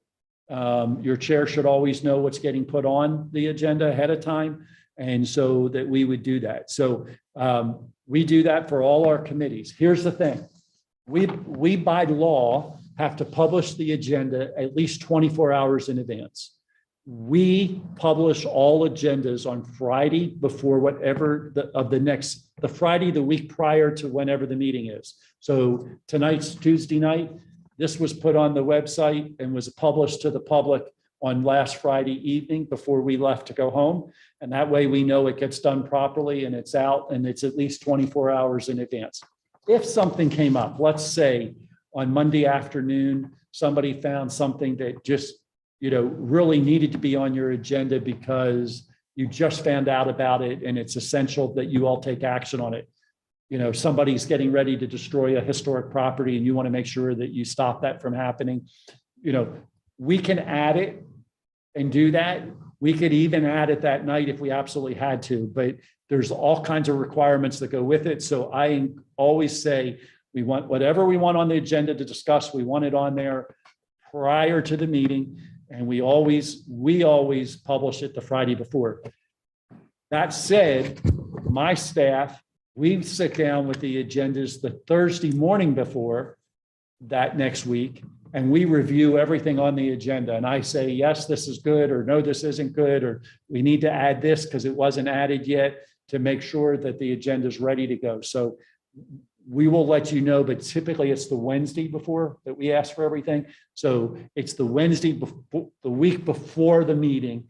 Your chair should always know what's getting put on the agenda ahead of time, and so that we would do that. So we do that for all our committees. Here's the thing. We by law have to publish the agenda at least 24 hours in advance. We publish all agendas on Friday before whatever the Friday, the week prior to whenever the meeting is. So tonight's Tuesday night. This was put on the website and was published to the public on last Friday evening before we left to go home. And that way we know it gets done properly and it's out, and it's at least 24 hours in advance. If something came up, let's say on Monday afternoon, somebody found something that just really needed to be on your agenda because you just found out about it and it's essential that you all take action on it. Somebody's getting ready to destroy a historic property and you want to make sure that you stop that from happening. we can add it and do that. We could even add it that night if we absolutely had to, but there's all kinds of requirements that go with it. So I always say, we want whatever we want on the agenda to discuss, we want it on there prior to the meeting. And we always publish it the Friday before. That said, my staff, we sit down with the agendas the Thursday morning before that next week, and we review everything on the agenda. And I say, yes, this is good, or no, this isn't good, or we need to add this because it wasn't added yet, to make sure that the agenda is ready to go. So we will let you know, but typically it's the Wednesday before that we ask for everything. So it's the Wednesday before, the week before the meeting,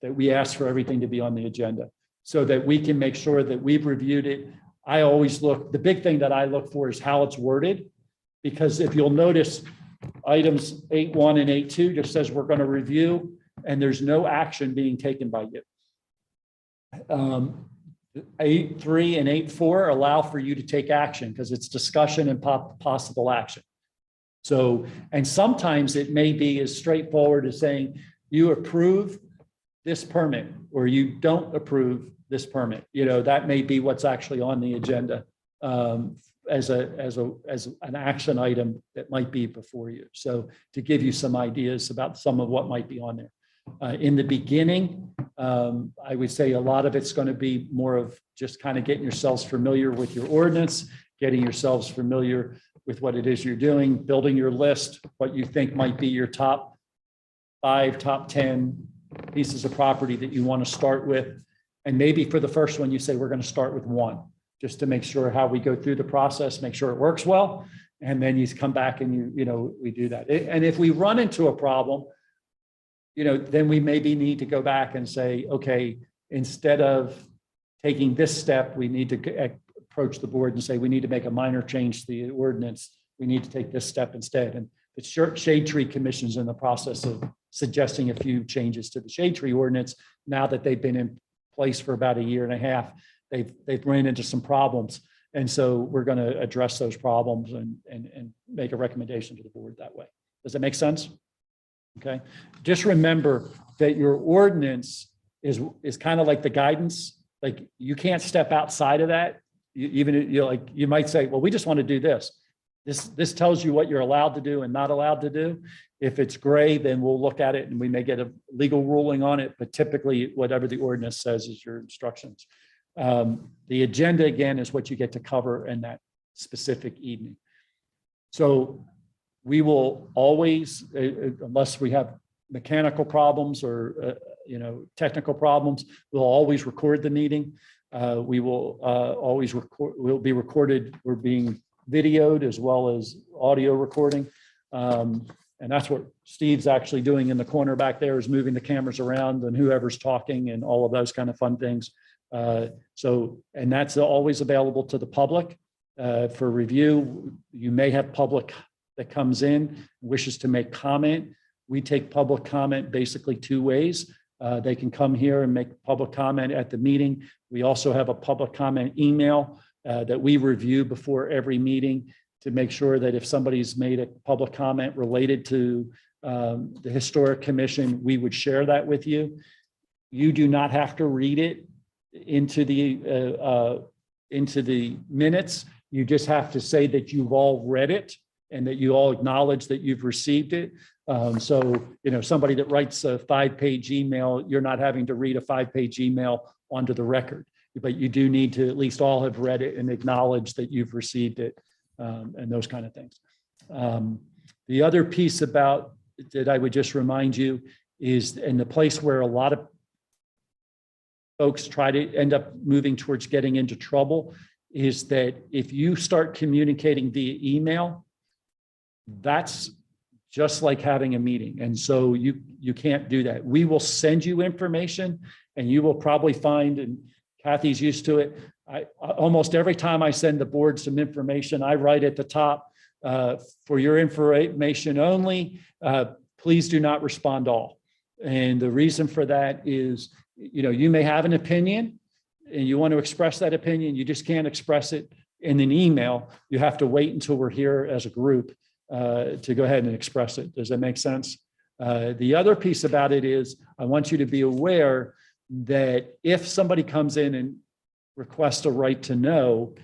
that we ask for everything to be on the agenda, so that we can make sure that we've reviewed it. I always look, the big thing that I look for is how it's worded, because if you'll notice, items 8.1 and 8.2 just says we're going to review, and there's no action being taken by you. 8.3 and 8.4 allow for you to take action because it's discussion and possible action. So, and sometimes it may be as straightforward as saying you approve this permit or you don't approve this permit. That may be what's actually on the agenda as an action item that might be before you. So to give you some ideas about some of what might be on there. In the beginning, I would say a lot of it's going to be more of just kind of getting yourselves familiar with your ordinance, getting yourselves familiar with what it is you're doing, building your list, what you think might be your top 5, top 10 pieces of property that you want to start with. And maybe for the first one, you say, we're going to start with 1, just to make sure how we go through the process, make sure it works well. And then you come back and we do that. And if we run into a problem, then we maybe need to go back and say, okay, instead of taking this step, we need to approach the board and say, we need to make a minor change to the ordinance. We need to take this step instead. And the Shade Tree Commission's in the process of suggesting a few changes to the Shade Tree ordinance. Now that they've been in place for about 1.5 years, they've run into some problems. And so we're going to address those problems and make a recommendation to the board that way. Does that make sense? Okay. Just remember that your ordinance is kind of like the guidance. Like you can't step outside of that. You might say, well, we just want to do this. This tells you what you're allowed to do and not allowed to do. If it's gray, then we'll look at it and we may get a legal ruling on it. But typically, whatever the ordinance says is your instructions. The agenda, again, is what you get to cover in that specific evening. So we will always, unless we have mechanical problems or technical problems, we'll always record the meeting. We will always record. We'll be recorded. We're being videoed as well as audio recording, and that's what Steve's actually doing in the corner back there, is moving the cameras around and whoever's talking and all of those kind of fun things. And that's always available to the public for review. You may have public that comes in, wishes to make comment. We take public comment basically 2 ways. They can come here and make public comment at the meeting. We also have a public comment email that we review before every meeting to make sure that if somebody's made a public comment related to the Historic Commission, we would share that with you. You do not have to read it into the minutes. You just have to say that you've all read it and that you all acknowledge that you've received it. So, somebody that writes a 5-page email, you're not having to read a 5-page email onto the record, but you do need to at least all have read it and acknowledge that you've received it, and those kind of things. The other piece about that I would just remind you is, in the place where a lot of folks try to end up moving towards getting into trouble, is that if you start communicating via email, that's just like having a meeting. And so you can't do that. We will send you information, and you will probably find, and Kathy's used to it, almost every time I send the board some information, I write at the top, for your information only, please do not respond all. And the reason for that is, you may have an opinion and you want to express that opinion. You just can't express it in an email. You have to wait until we're here as a group to go ahead and express it. Does that make sense? The other piece about it is I want you to be aware that if somebody comes in and requests a right to know,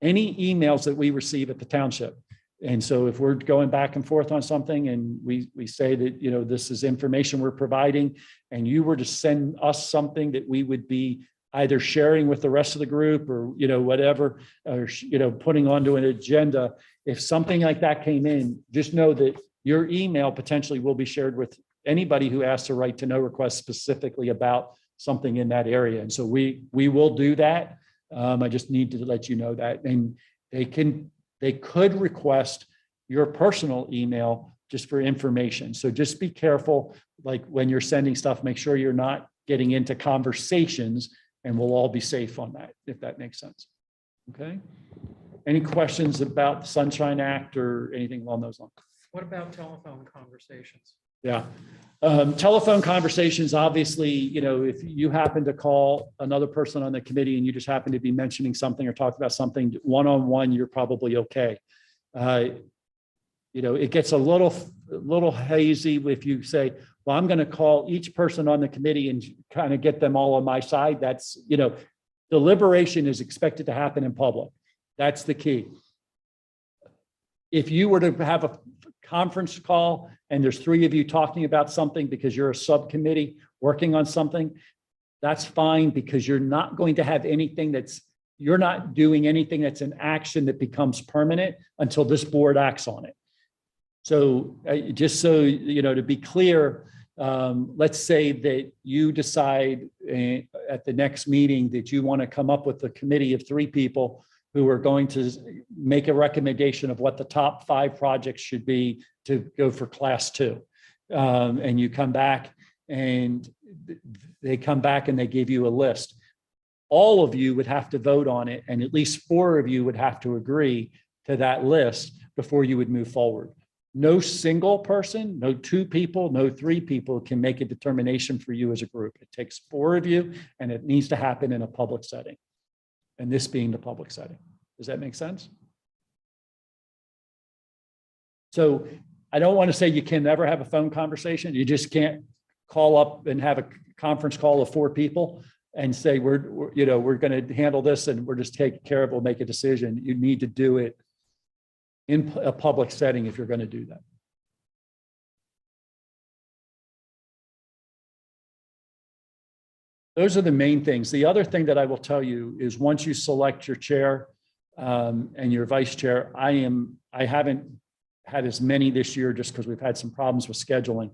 any emails that we receive at the township. And so if we're going back and forth on something and we say that, you know, this is information we're providing, and you were to send us something that we would be either sharing with the rest of the group or, you know, whatever, or, you know, putting onto an agenda, if something like that came in, just know that your email potentially will be shared with anybody who asks a right to know request specifically about something in that area. And so we will do that. I just need to let you know that. And they could request your personal email just for information. So just be careful, like when you're sending stuff, make sure you're not getting into conversations, and we'll all be safe on that, if that makes sense. Okay. Any questions about the Sunshine Act or anything along those lines? What about telephone conversations? Yeah. Telephone conversations, obviously, you know, if you happen to call another person on the committee and you just happen to be mentioning something or talking about something one-on-one, you're probably okay. You know, it gets a little hazy if you say, well, I'm going to call each person on the committee and kind of get them all on my side. That's, you know, deliberation is expected to happen in public. That's the key. If you were to have a conference call and there's 3 of you talking about something because you're a subcommittee working on something, that's fine, because you're not going to have anything you're not doing anything that's an action that becomes permanent until this board acts on it. So just so, you know, to be clear, let's say that you decide at the next meeting that you want to come up with a committee of 3 people who are going to make a recommendation of what the top 5 projects should be to go for class 2. And you come back and they come back and they give you a list. All of you would have to vote on it, and at least 4 of you would have to agree to that list before you would move forward. No single person, no 2 people, no 3 people can make a determination for you as a group. It takes 4 of you, and it needs to happen in a public setting. And this being the public setting. Does that make sense? So I don't want to say you can never have a phone conversation. You just can't call up and have a conference call of 4 people and say, we're going to handle this and we're just taking care of it, we'll make a decision. You need to do it in a public setting if you're going to do that. Those are the main things. The other thing that I will tell you is once you select your chair and your vice chair, I haven't had as many this year just because we've had some problems with scheduling,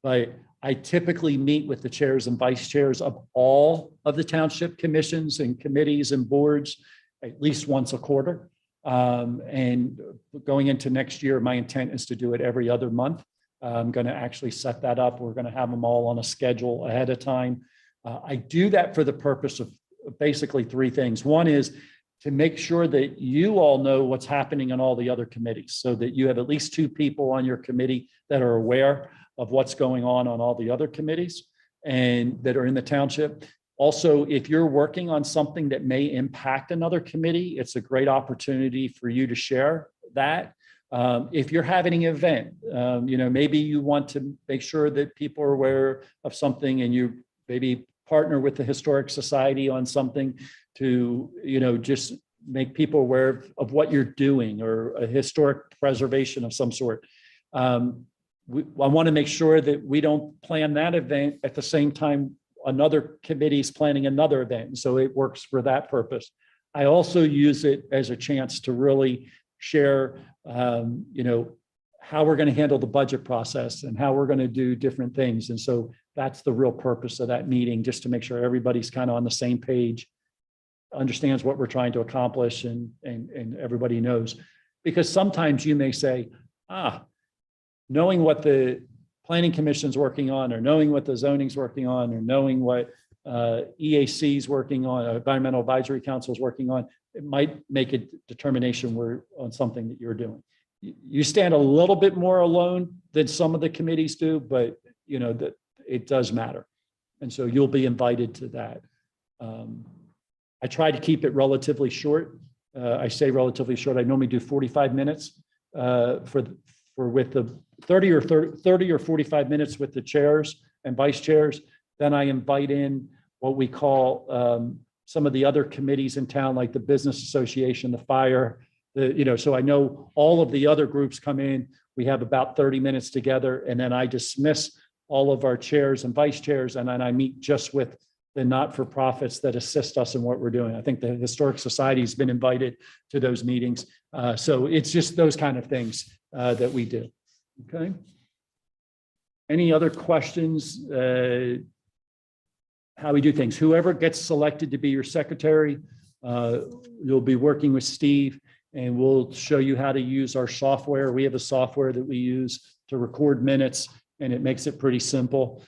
but I typically meet with the chairs and vice chairs of all of the township commissions and committees and boards at least once a quarter. And going into next year, my intent is to do it every other month. I'm going to actually set that up. We're going to have them all on a schedule ahead of time. I do that for the purpose of basically 3 things. One is to make sure that you all know what's happening on all the other committees, so that you have at least 2 people on your committee that are aware of what's going on all the other committees and that are in the township. Also, if you're working on something that may impact another committee, it's a great opportunity for you to share that. If you're having an event, you know, maybe you want to make sure that people are aware of something, and you maybe partner with the Historic Society on something to, you know, just make people aware of what you're doing, or a historic preservation of some sort. I want to make sure that we don't plan that event at the same time another committee's planning another event. And so it works for that purpose. I also use it as a chance to really share, you know, how we're going to handle the budget process and how we're going to do different things. And so that's the real purpose of that meeting, just to make sure everybody's kind of on the same page, understands what we're trying to accomplish, and everybody knows. Because sometimes you may say, knowing what the planning commission's working on, or knowing what the zoning's working on, or knowing what EAC's working on, Environmental Advisory Council's working on, it might make a determination on something that you're doing. You stand a little bit more alone than some of the committees do, but you know that it does matter. And so you'll be invited to that. I try to keep it relatively short. I say relatively short. I normally do 45 minutes for with the 30 or 45 minutes with the chairs and vice chairs. Then I invite in what we call some of the other committees in town, like the Business Association, the fire, so I know all of the other groups come in. We have about 30 minutes together, and then I dismiss all of our chairs and vice chairs, and then I meet just with the not-for-profits that assist us in what we're doing. I think the Historic Society has been invited to those meetings. So it's just those kind of things that we do. Okay. Any other questions? How we do things? Whoever gets selected to be your secretary, you'll be working with Steve, and we'll show you how to use our software. We have a software that we use to record minutes, and it makes it pretty simple.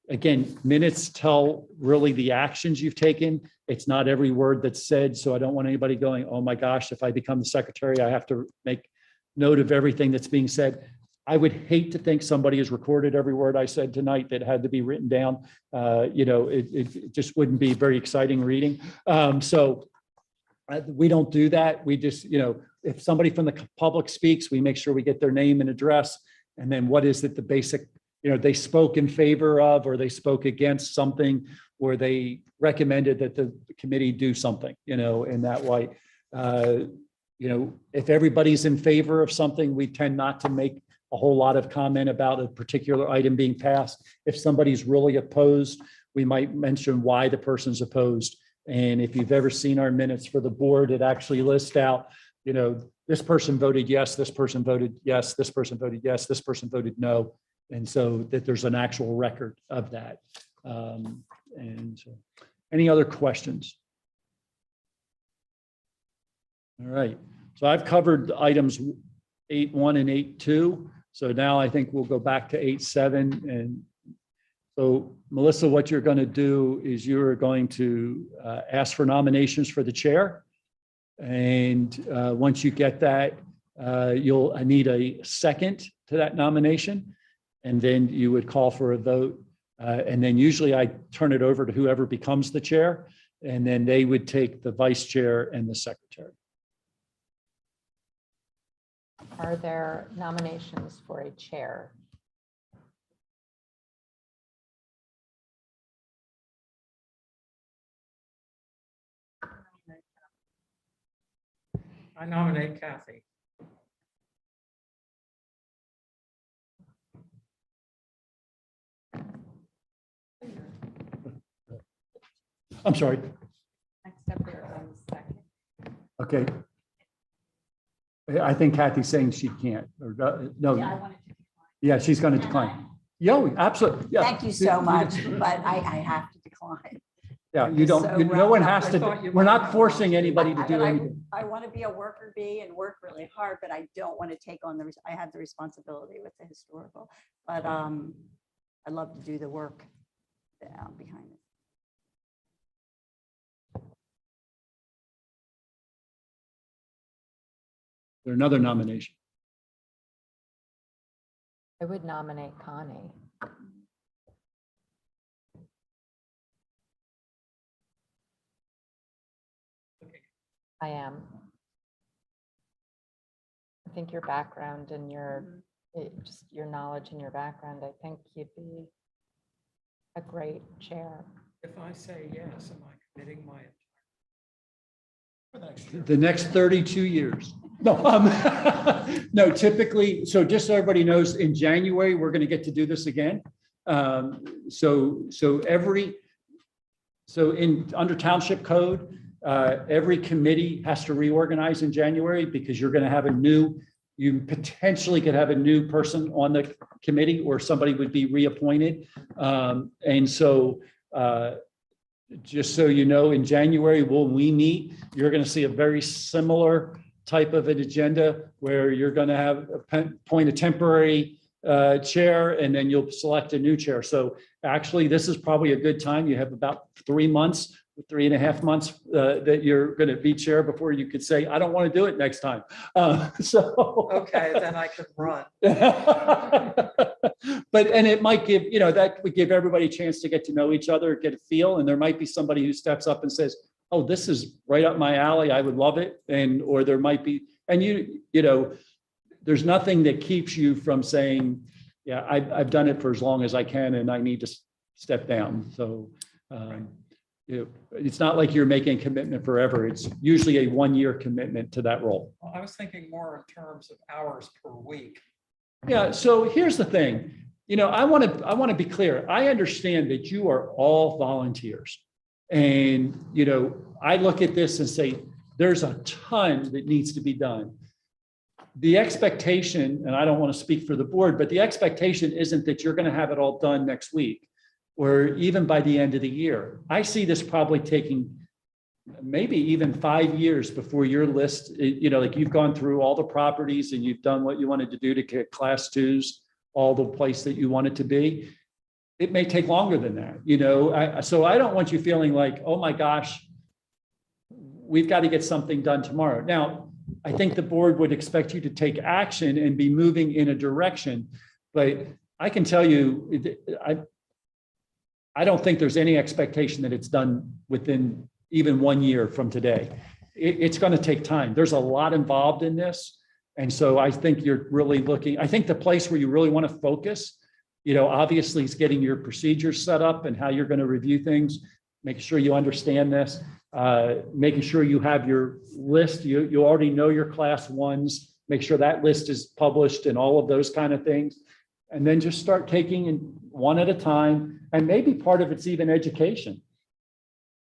Again, minutes tell really the actions you've taken. It's not every word that's said. So I don't want anybody going, oh my gosh, if I become the secretary, I have to make note of everything that's being said. I would hate to think somebody has recorded every word I said tonight that had to be written down. It just wouldn't be very exciting reading. So we don't do that. We just, if somebody from the public speaks, we make sure we get their name and address. And then what is it, the basic, they spoke in favor of, or they spoke against something, or they recommended that the committee do something, in that way. If everybody's in favor of something, we tend not to make a whole lot of comment about a particular item being passed. If somebody's really opposed, we might mention why the person's opposed. And if you've ever seen our minutes for the board, it actually lists out, this person voted yes, this person voted yes, this person voted yes, this person voted no. And so that there's an actual record of that. And so, any other questions? All right. So I've covered items 8.1 and 8.2. So now I think we'll go back to 8.7. And so Melissa, what you're going to do is you're going to ask for nominations for the chair. And once you get that, I need a second to that nomination. And then you would call for a vote. And then usually I turn it over to whoever becomes the chair. And then they would take the vice chair and the secretary. Are there nominations for a chair? I nominate Kathy. I'm sorry. Next up here on the second. Okay. I think Kathy's saying she can't, or no. Yeah, I wanted to. Yeah, she's going to decline. Yeah, absolutely. Yeah. Thank you so much, but I have to decline. Yeah, you So don't, no one has I thought to, you we're not might- forcing anybody to do anything. I want to be a worker bee and work really hard, but I don't want to take on I have the responsibility with the historical, but I'd love to do the work behind it. There's another nomination. I would nominate Connie. I am. I think your background and just your knowledge and your background, I think you'd be a great chair. If I say yes, am I committing my? The next 32 years. No, no, typically, so just so everybody knows, in January, we're going to get to do this again. So under township code, every committee has to reorganize in January because you're going to have you potentially could have a new person on the committee, or somebody would be reappointed. And so just so you know, in January, when we meet, you're going to see a very similar type of an agenda where you're going to appoint a temporary chair, and then you'll select a new chair. So actually, this is probably a good time. You have about 3 months, 3.5 months that you're going to be chair before you could say, I don't want to do it next time. Okay, then I could run. And it might give, that would give everybody a chance to get to know each other, get a feel. And there might be somebody who steps up and says, oh, this is right up my alley. I would love it. Or there might be, and there's nothing that keeps you from saying, yeah, I've done it for as long as I can and I need to step down. So it's not like you're making a commitment forever. It's usually a 1-year commitment to that role. Well, I was thinking more in terms of hours per week. Yeah, so here's the thing, I want to be clear. I understand that you are all volunteers. And, I look at this and say, there's a ton that needs to be done. The expectation, and I don't want to speak for the board, but the expectation isn't that you're going to have it all done next week or even by the end of the year. I see this probably taking maybe even 5 years before your list, like you've gone through all the properties and you've done what you wanted to do to get class 2s, all the place that you want it to be. It may take longer than that, so I don't want you feeling like, oh my gosh, we've got to get something done tomorrow. Now, I think the board would expect you to take action and be moving in a direction, but I can tell you, I don't think there's any expectation that it's done within even 1 year from today. It's going to take time. There's a lot involved in this. And so I think you're really looking, I think the place where you really want to focus, obviously is getting your procedures set up and how you're going to review things, making sure you understand this, making sure you have your list. You already know your class 1s, make sure that list is published and all of those kind of things. And then just start taking one at a time. And maybe part of it's even education.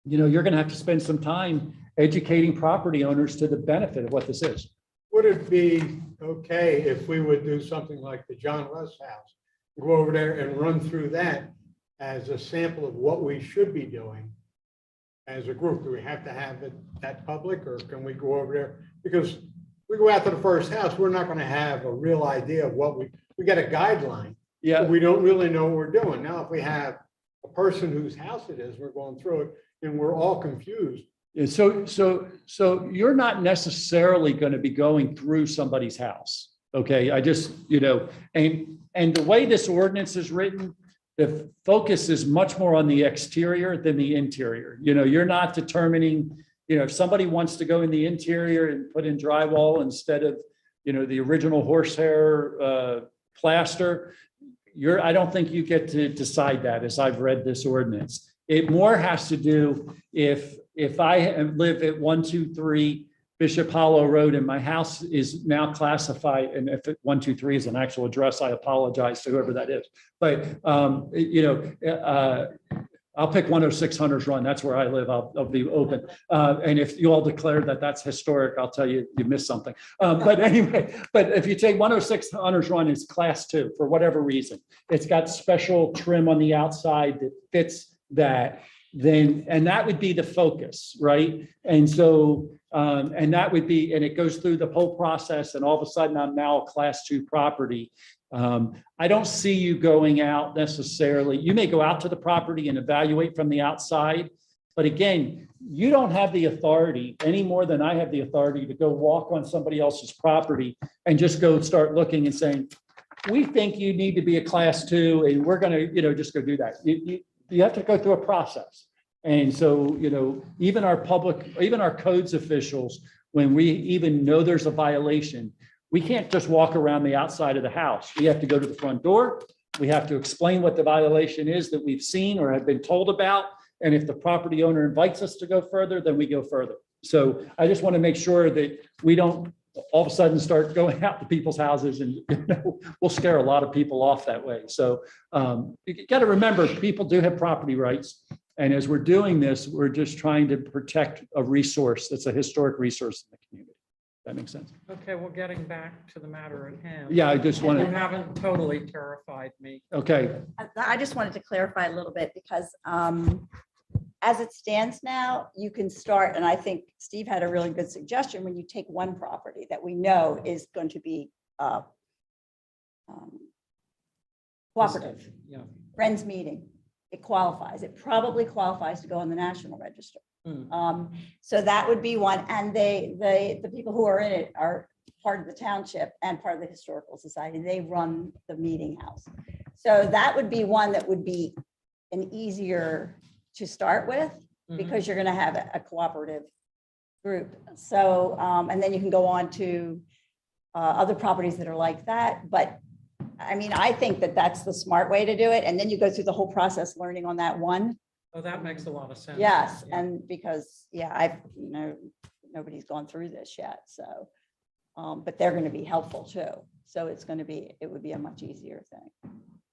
You're going to have to spend some time educating property owners to the benefit of what this is. Would it be okay if we would do something like the John West House, go over there and run through that as a sample of what we should be doing as a group? Do we have to have it that public, or can we go over there? Because we go out to the first house, we're not going to have a real idea of what we get a guideline. Yeah. But we don't really know what we're doing. Now, if we have a person whose house it is, we're going through it and we're all confused. Yeah, so you're not necessarily going to be going through somebody's house. Okay. I just, and the way this ordinance is written, the focus is much more on the exterior than the interior. You're not determining, if somebody wants to go in the interior and put in drywall instead of, the original horsehair plaster, I don't think you get to decide that as I've read this ordinance. It more has to do if I live at 123 Bishop Hollow Road and my house is now classified, and if 123 is an actual address, I apologize to whoever that is. But, I'll pick 106 Hunters Run. That's where I live. I'll be open. And if you all declare that that's historic, I'll tell you, you missed something. But anyway, but if you take 106 Hunters Run, it's class 2 for whatever reason. It's got special trim on the outside that fits that. And that would be the focus, right? And so, and that would be, and it goes through the whole process, and all of a sudden I'm now a class 2 property. I don't see you going out necessarily. You may go out to the property and evaluate from the outside, but again, you don't have the authority any more than I have the authority to go walk on somebody else's property and just go start looking and saying, we think you need to be a class 2 and we're going to, just go do that. You have to go through a process. And so, even our codes officials, when we even know there's a violation, we can't just walk around the outside of the house. We have to go to the front door. We have to explain what the violation is that we've seen or have been told about. And if the property owner invites us to go further, then we go further. So I just want to make sure that we don't all of a sudden start going out to people's houses, and we'll scare a lot of people off that way. So you got to remember, people do have property rights. And as we're doing this, we're just trying to protect a resource that's a historic resource in the community. That makes sense. Okay, well, getting back to the matter at hand. Yeah, I just want You to, haven't totally terrified me. okay. I just wanted to clarify a little bit because as it stands now, you can start, and I think Steve had a really good suggestion, when you take one property that we know is going to be cooperative, Yeah. Friends meeting, it qualifies. It probably qualifies to go on the National Register. So that would be one. And the people who are in it are part of the township and part of the Historical Society. They run the meeting house. So that would be one that would be an easier to start with, because you're going to have a cooperative group. So, and then you can go on to other properties that are like that. But I mean, I think that that's the smart way to do it. And then you go through the whole process learning on that one. Oh, that makes a lot of sense. Yes, Yeah. and because, nobody's gone through this yet, so. But they're gonna be helpful too. So it would be a much easier thing.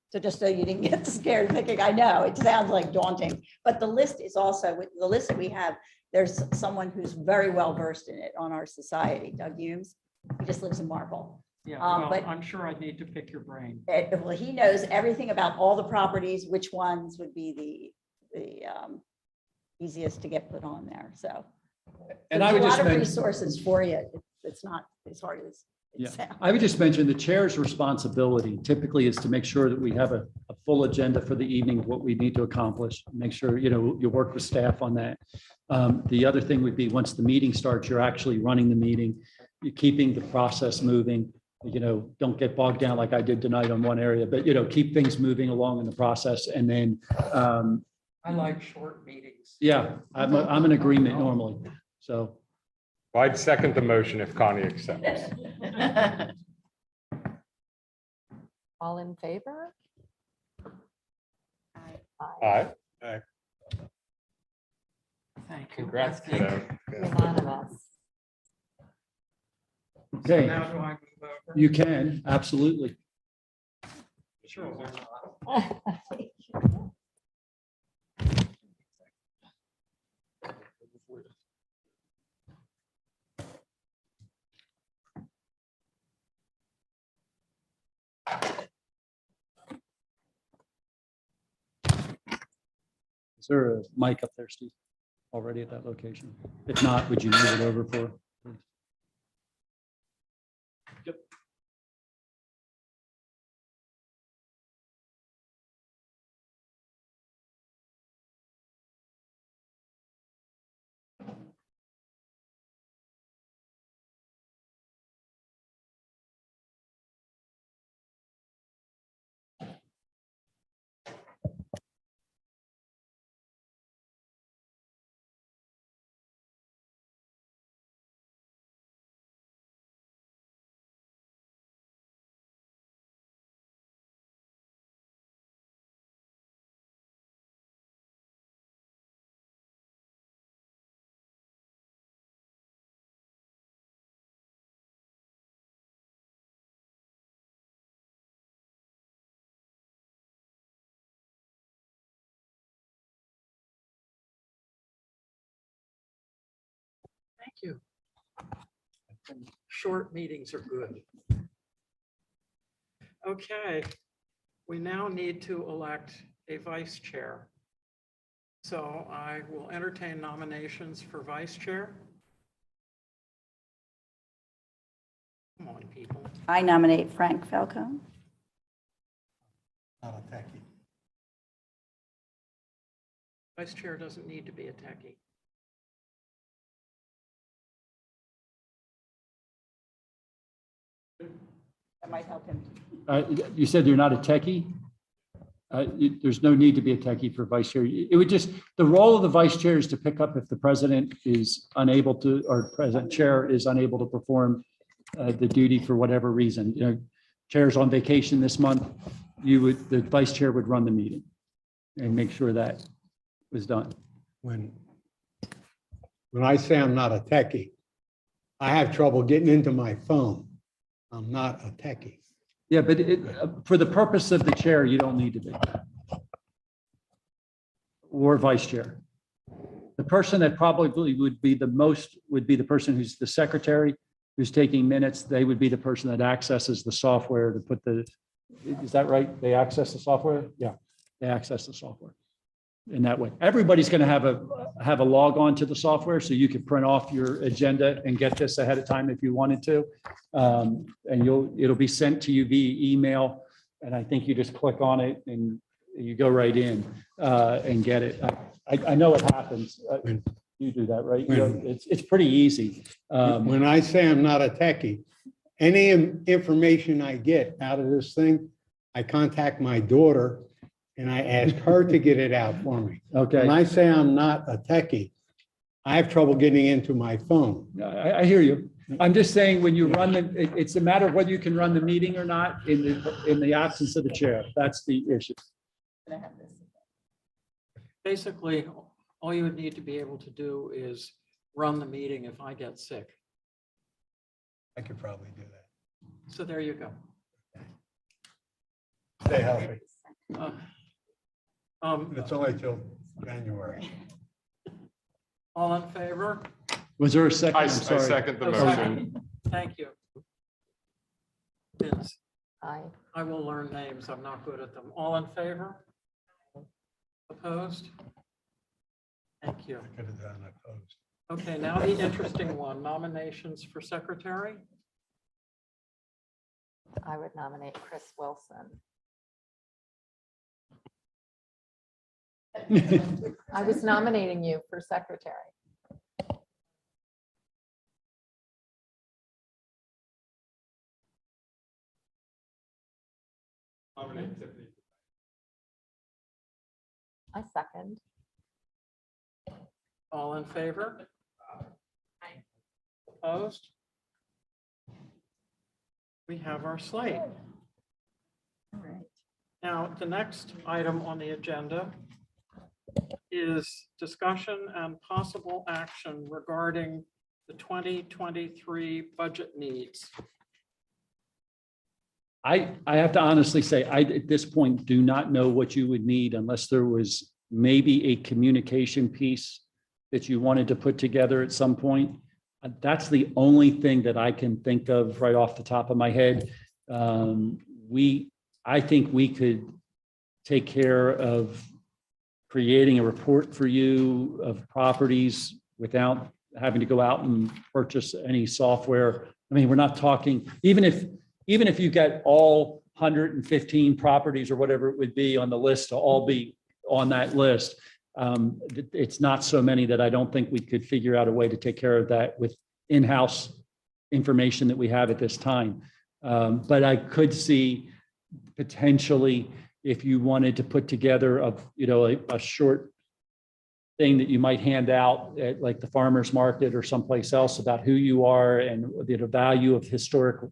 So just so you didn't get scared thinking, I know, it sounds like daunting, but the list is also, with the list that we have, there's someone who's very well versed in it on our society, Doug Humes. He just lives in Marple. Yeah, but- well, I'm sure I'd need to pick your brain. Well, he knows everything about all the properties, which ones would be the easiest to get put on there, so. And I There's would a just lot of mention, resources for you. It's not as hard as yeah, it sounds. I would just mention the chair's responsibility typically is to make sure that we have a full agenda for the evening, of what we need to accomplish. Make sure, you work with staff on that. The other thing would be, once the meeting starts, you're actually running the meeting, you're keeping the process moving. Don't get bogged down like I did tonight on one area, but, keep things moving along in the process. And then, I like short meetings. yeah, I'm in agreement normally. So, Well, I'd second the motion if Connie accepts. All in favor? Aye. Thank you. Congrats, I think- kiddo. Yeah. Unanimous. So okay, now do I move over? you can, absolutely. Sure. Is there a mic up there, Steve, already at that location? If not, would you move it over for? please? Yep. Thank you. Short meetings are good. Okay, we now need to elect a vice chair. So I will entertain nominations for vice chair. Come on, people. I nominate Frank Falcone. Not a techie. Vice chair doesn't need to be a techie. That might help him. You said you're not a techie? There's no need to be a techie for vice chair. It would just, the role of the vice chair is to pick up if the president is unable to, or president chair is unable to perform the duty for whatever reason. Chair's on vacation this month, the vice chair would run the meeting and make sure that was done. When I say I'm not a techie, I have trouble getting into my phone. I'm not a techie. Yeah, but for the purpose of the chair, you don't need to be. Or vice chair. The person that probably would be the most, would be the person who's the secretary, who's taking minutes. They would be the person that accesses the software to put is that right? They access the software? Yeah, they access the software in that way. Everybody's going to have a log on to the software, so you can print off your agenda and get this ahead of time if you wanted to. And it'll be sent to you via email. And I think you just click on it and you go right in and get it. I know it happens. You do that, right? It's pretty easy. When I say I'm not a techie, any information I get out of this thing, I contact my daughter and I ask her to get it out for me. Okay, When I say I'm not a techie, I have trouble getting into my phone. I hear you. I'm just saying, when you run it's a matter of whether you can run the meeting or not in the absence of the chair. That's the issue. Basically, all you would need to be able to do is run the meeting if I get sick. I could probably do that. So there you go. Stay healthy. Uh, It's only till January. All in favor? Was there a second? I I'm sorry. second the Oh, motion. second. Thank you. Vince, Aye. I will learn names. I'm not good at them. All in favor? Opposed? Thank you. I could have done opposed. Okay, now the interesting one, nominations for secretary. I would nominate Chris Wilson. I was nominating you for secretary. Nominate Tiffany. I second. All in favor? Opposed? We have our slate. All right. Now, the next item on the agenda is discussion and possible action regarding the 2023 budget needs. I have to honestly say, I, at this point, do not know what you would need unless there was maybe a communication piece that you wanted to put together at some point. That's the only thing that I can think of right off the top of my head. I think we could take care of creating a report for you of properties without having to go out and purchase any software. I mean, we're not talking, even if you get all 115 properties or whatever it would be on the list to all be on that list, it's not so many that I don't think we could figure out a way to take care of that with in-house information that we have at this time. But I could see potentially, if you wanted to put together a short thing that you might hand out at like the farmer's market or someplace else about who you are and the value of historic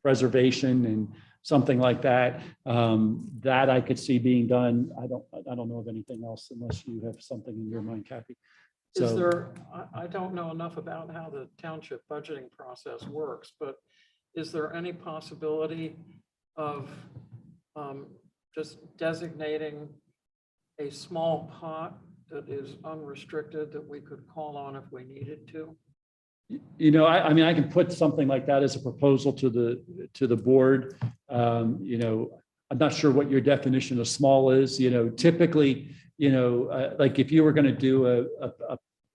preservation and something like that, that I could see being done. I don't know of anything else unless you have something in your mind, Kathy. Is So there, I don't know enough about how the township budgeting process works, but is there any possibility of just designating a small pot that is unrestricted that we could call on if we needed to? I mean, I can put something like that as a proposal to the board. I'm not sure what your definition of small is. Typically, like if you were going to do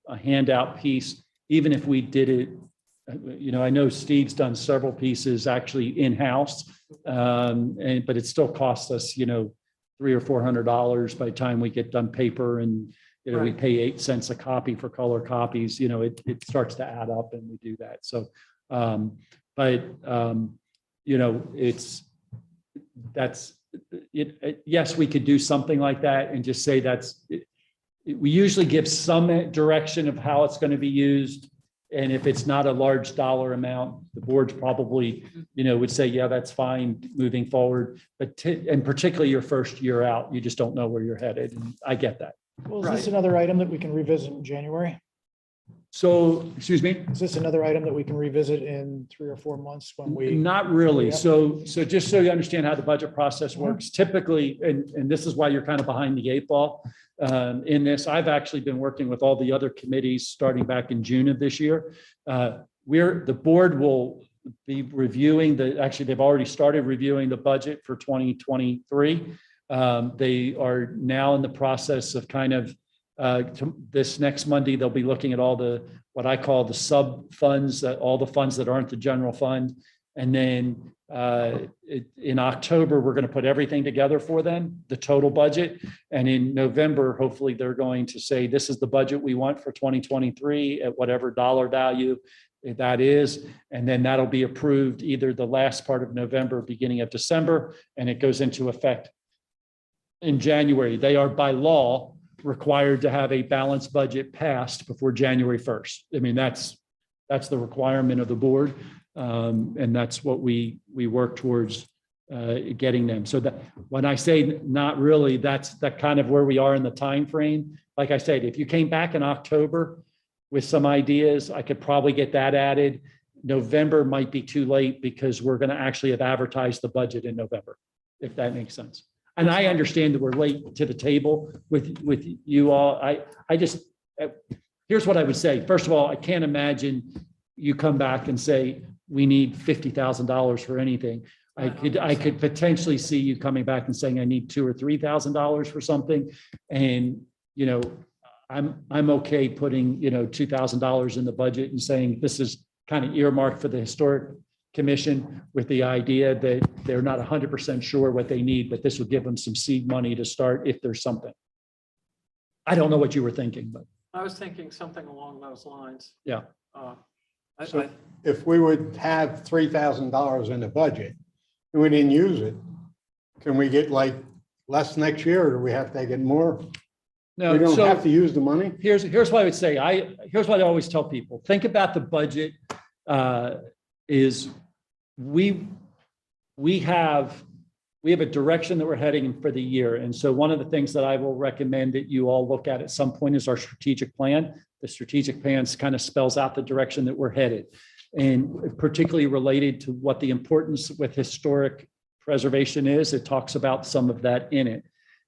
a handout piece, even if we did it, I know Steve's done several pieces actually in-house, but it still costs us, $300 or $400 by the time we get done paper, and we Right. pay 8 cents a copy for color copies. It starts to add up, and we do that. So, yes, we could do something like that and just say we usually give some direction of how it's going to be used. And if it's not a large dollar amount, the board's probably, would say, yeah, that's fine moving forward. But and particularly your first year out, you just don't know where you're headed. And I get that. Well, is this Right. another item that we can revisit in January? So, excuse me? Is this another item that we can revisit in 3 or 4 months when we? Not really. Yeah. So just so you understand how the budget process works, typically, and this is why you're kind of behind the 8 ball in this, I've actually been working with all the other committees starting back in June of this year. The board will be reviewing actually, they've already started reviewing the budget for 2023. They are now in the process of kind of this next Monday, they'll be looking at all what I call the sub funds, all the funds that aren't the general fund. And then in October, we're going to put everything together for them, the total budget. And in November, hopefully they're going to say, this is the budget we want for 2023 at whatever dollar value that is. And then that'll be approved either the last part of November, beginning of December, and it goes into effect in January. They are by law required to have a balanced budget passed before January 1st. I mean, that's That's the requirement of the board. And that's what we work towards getting them. So that when I say not really, that's kind of where we are in the time frame. Like I said, if you came back in October with some ideas, I could probably get that added. November might be too late because we're going to actually have advertised the budget in November, if that makes sense. And I understand that we're late to the table with you all. I just, here's what I would say. First of all, I can't imagine you come back and say, we need $50,000 for anything. I could potentially see you coming back and saying, I need $2,000 or $3,000 for something. And, I'm okay putting, $2,000 in the budget and saying, this is kind of earmarked for the historic commission with the idea that they're not 100% sure what they need, but this will give them some seed money to start if there's something. I don't know what you were thinking, but I was thinking something along those lines. yeah. So if we would have $3,000 in the budget and we didn't use it, can we get like less next year or do we have to get more? We No, don't so have to use the money? here's what I would say. Here's what I always tell people. Think about the budget is we have a direction that we're heading in for the year. And so one of the things that I will recommend that you all look at some point is our strategic plan. The strategic plan kind of spells out the direction that we're headed, and particularly related to what the importance with historic preservation is. It talks about some of that in it.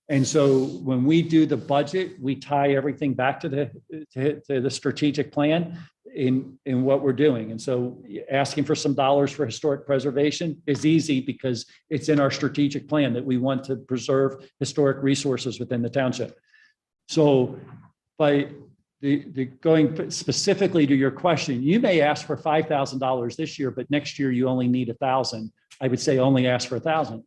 And so when we do the budget, we tie everything back to the strategic plan in what we're doing. And so asking for some dollars for historic preservation is easy because it's in our strategic plan that we want to preserve historic resources within the township. So by going specifically to your question, you may ask for $5,000 this year, but next year you only need $1,000. I would say only ask for $1,000.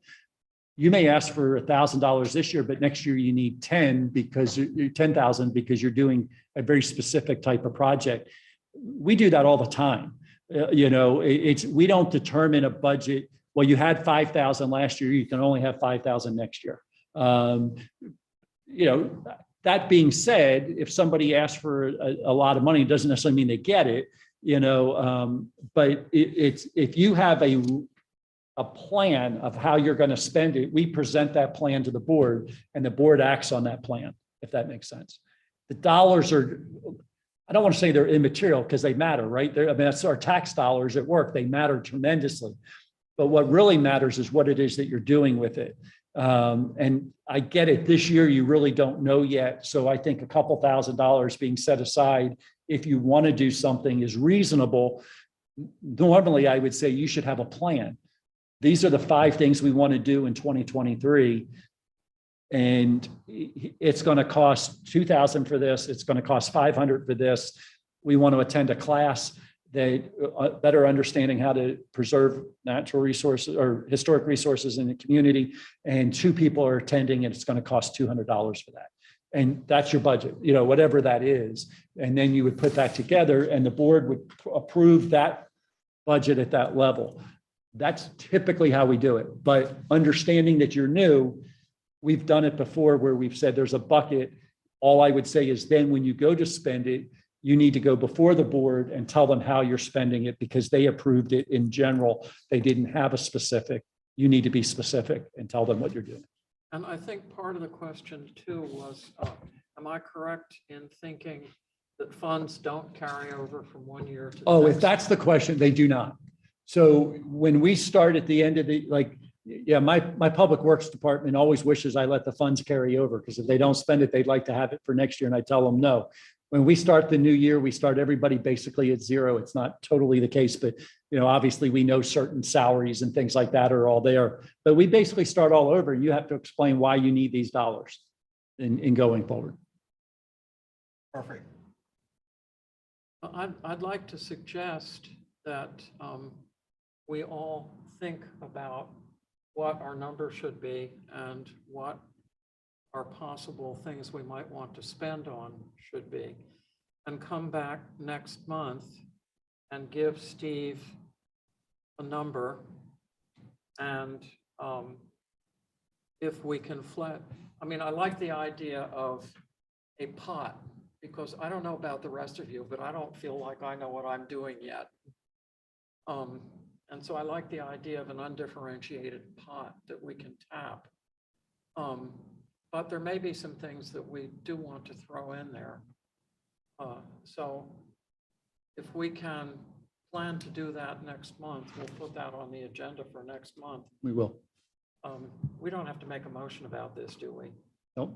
You may ask for $1,000 this year, but next year you need 10 because you're 10,000 because you're doing a very specific type of project. We do that all the time. We don't determine a budget. Well, you had 5,000 last year. You can only have 5,000 next year. That being said, if somebody asks for a lot of money, it doesn't necessarily mean they get it. But if you have a plan of how you're going to spend it, we present that plan to the board and the board acts on that plan, if that makes sense. The dollars are, I don't want to say they're immaterial because they matter, right? That's our tax dollars at work. They matter tremendously. But what really matters is what it is that you're doing with it. And I get it. This year, you really don't know yet. So I think a couple $1,000s being set aside if you want to do something is reasonable. Normally, I would say you should have a plan. These are the 5 things we want to do in 2023. And it's going to cost $2,000 for this. It's going to cost $500 for this. We want to attend a class that better understanding how to preserve natural resources or historic resources in the community. And 2 people are attending and it's going to cost $200 for that. And that's your budget, whatever that is. And then you would put that together and the board would approve that budget at that level. That's typically how we do it. But understanding that you're new, we've done it before where we've said there's a bucket. All I would say is then when you go to spend it, you need to go before the board and tell them how you're spending it because they approved it in general. They didn't have a specific. You need to be specific and tell them what you're doing. And I think part of the question too was, am I correct in thinking that funds don't carry over from one year to the Oh, if next? that's the question, they do not. So when we start at the end of my public works department always wishes I let the funds carry over because if they don't spend it, they'd like to have it for next year. And I tell them no. When we start the new year, we start everybody basically at 0. It's not totally the case, but obviously we know certain salaries and things like that are all there. But we basically start all over and you have to explain why you need these dollars in going forward. Perfect. I'd like to suggest that we all think about what our number should be and what our possible things we might want to spend on should be, and come back next month and give Steve a number. And if we can I like the idea of a pot because I don't know about the rest of you, but I don't feel like I know what I'm doing yet. And so I like the idea of an undifferentiated pot that we can tap. But there may be some things that we do want to throw in there. So if we can plan to do that next month, we'll put that on the agenda for next month. We will. We don't have to make a motion about this, do we? No,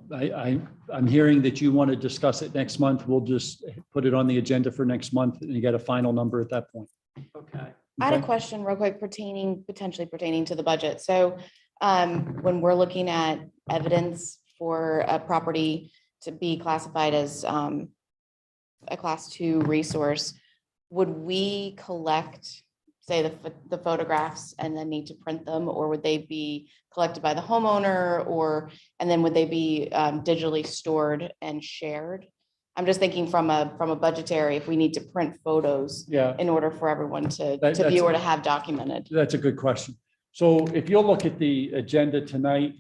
I'm hearing that you want to discuss it next month. We'll just put it on the agenda for next month and you get a final number at that point. Okay. I had a Okay. question real quick potentially pertaining to the budget. So when we're looking at evidence for a property to be classified as a class 2 resource, would we collect, say, the photographs and then need to print them, or would they be collected by the homeowner, and then would they be digitally stored and shared? I'm just thinking from a budgetary, if we need to print photos Yeah, in order for everyone to That's- view or to have documented. that's a good question. So if you'll look at the agenda tonight,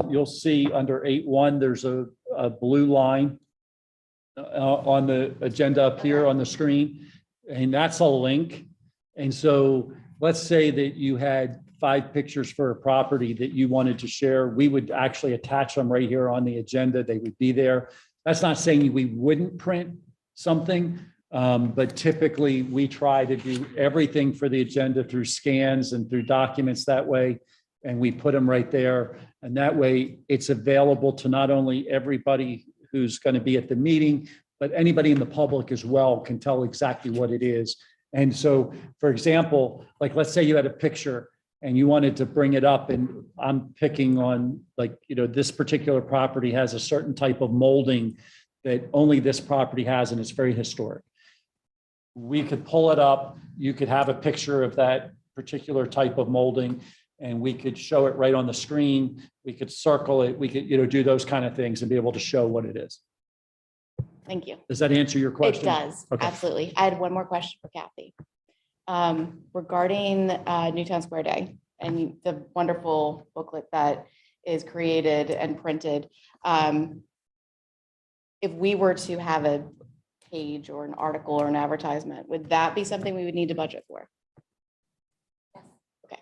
you'll see under 8.1, there's a blue line on the agenda up here on the screen, and that's a link. And so let's say that you had 5 pictures for a property that you wanted to share. We would actually attach them right here on the agenda. They would be there. That's not saying we wouldn't print something, but typically we try to do everything for the agenda through scans and through documents that way. And we put them right there. And that way it's available to not only everybody who's going to be at the meeting, but anybody in the public as well can tell exactly what it is. And so, for example, like, let's say you had a picture and you wanted to bring it up, and I'm picking on, like, this particular property has a certain type of molding that only this property has, and it's very historic. We could pull it up. You could have a picture of that particular type of molding, and we could show it right on the screen. We could circle it. We could, do those kind of things and be able to show what it is. Thank you. Does that answer your It question? does, Okay. absolutely. I had one more question for Kathy. Regarding Newtown Square Day and the wonderful booklet that is created and printed. If we were to have a page or an article or an advertisement, would that be something we would need to budget for? Okay.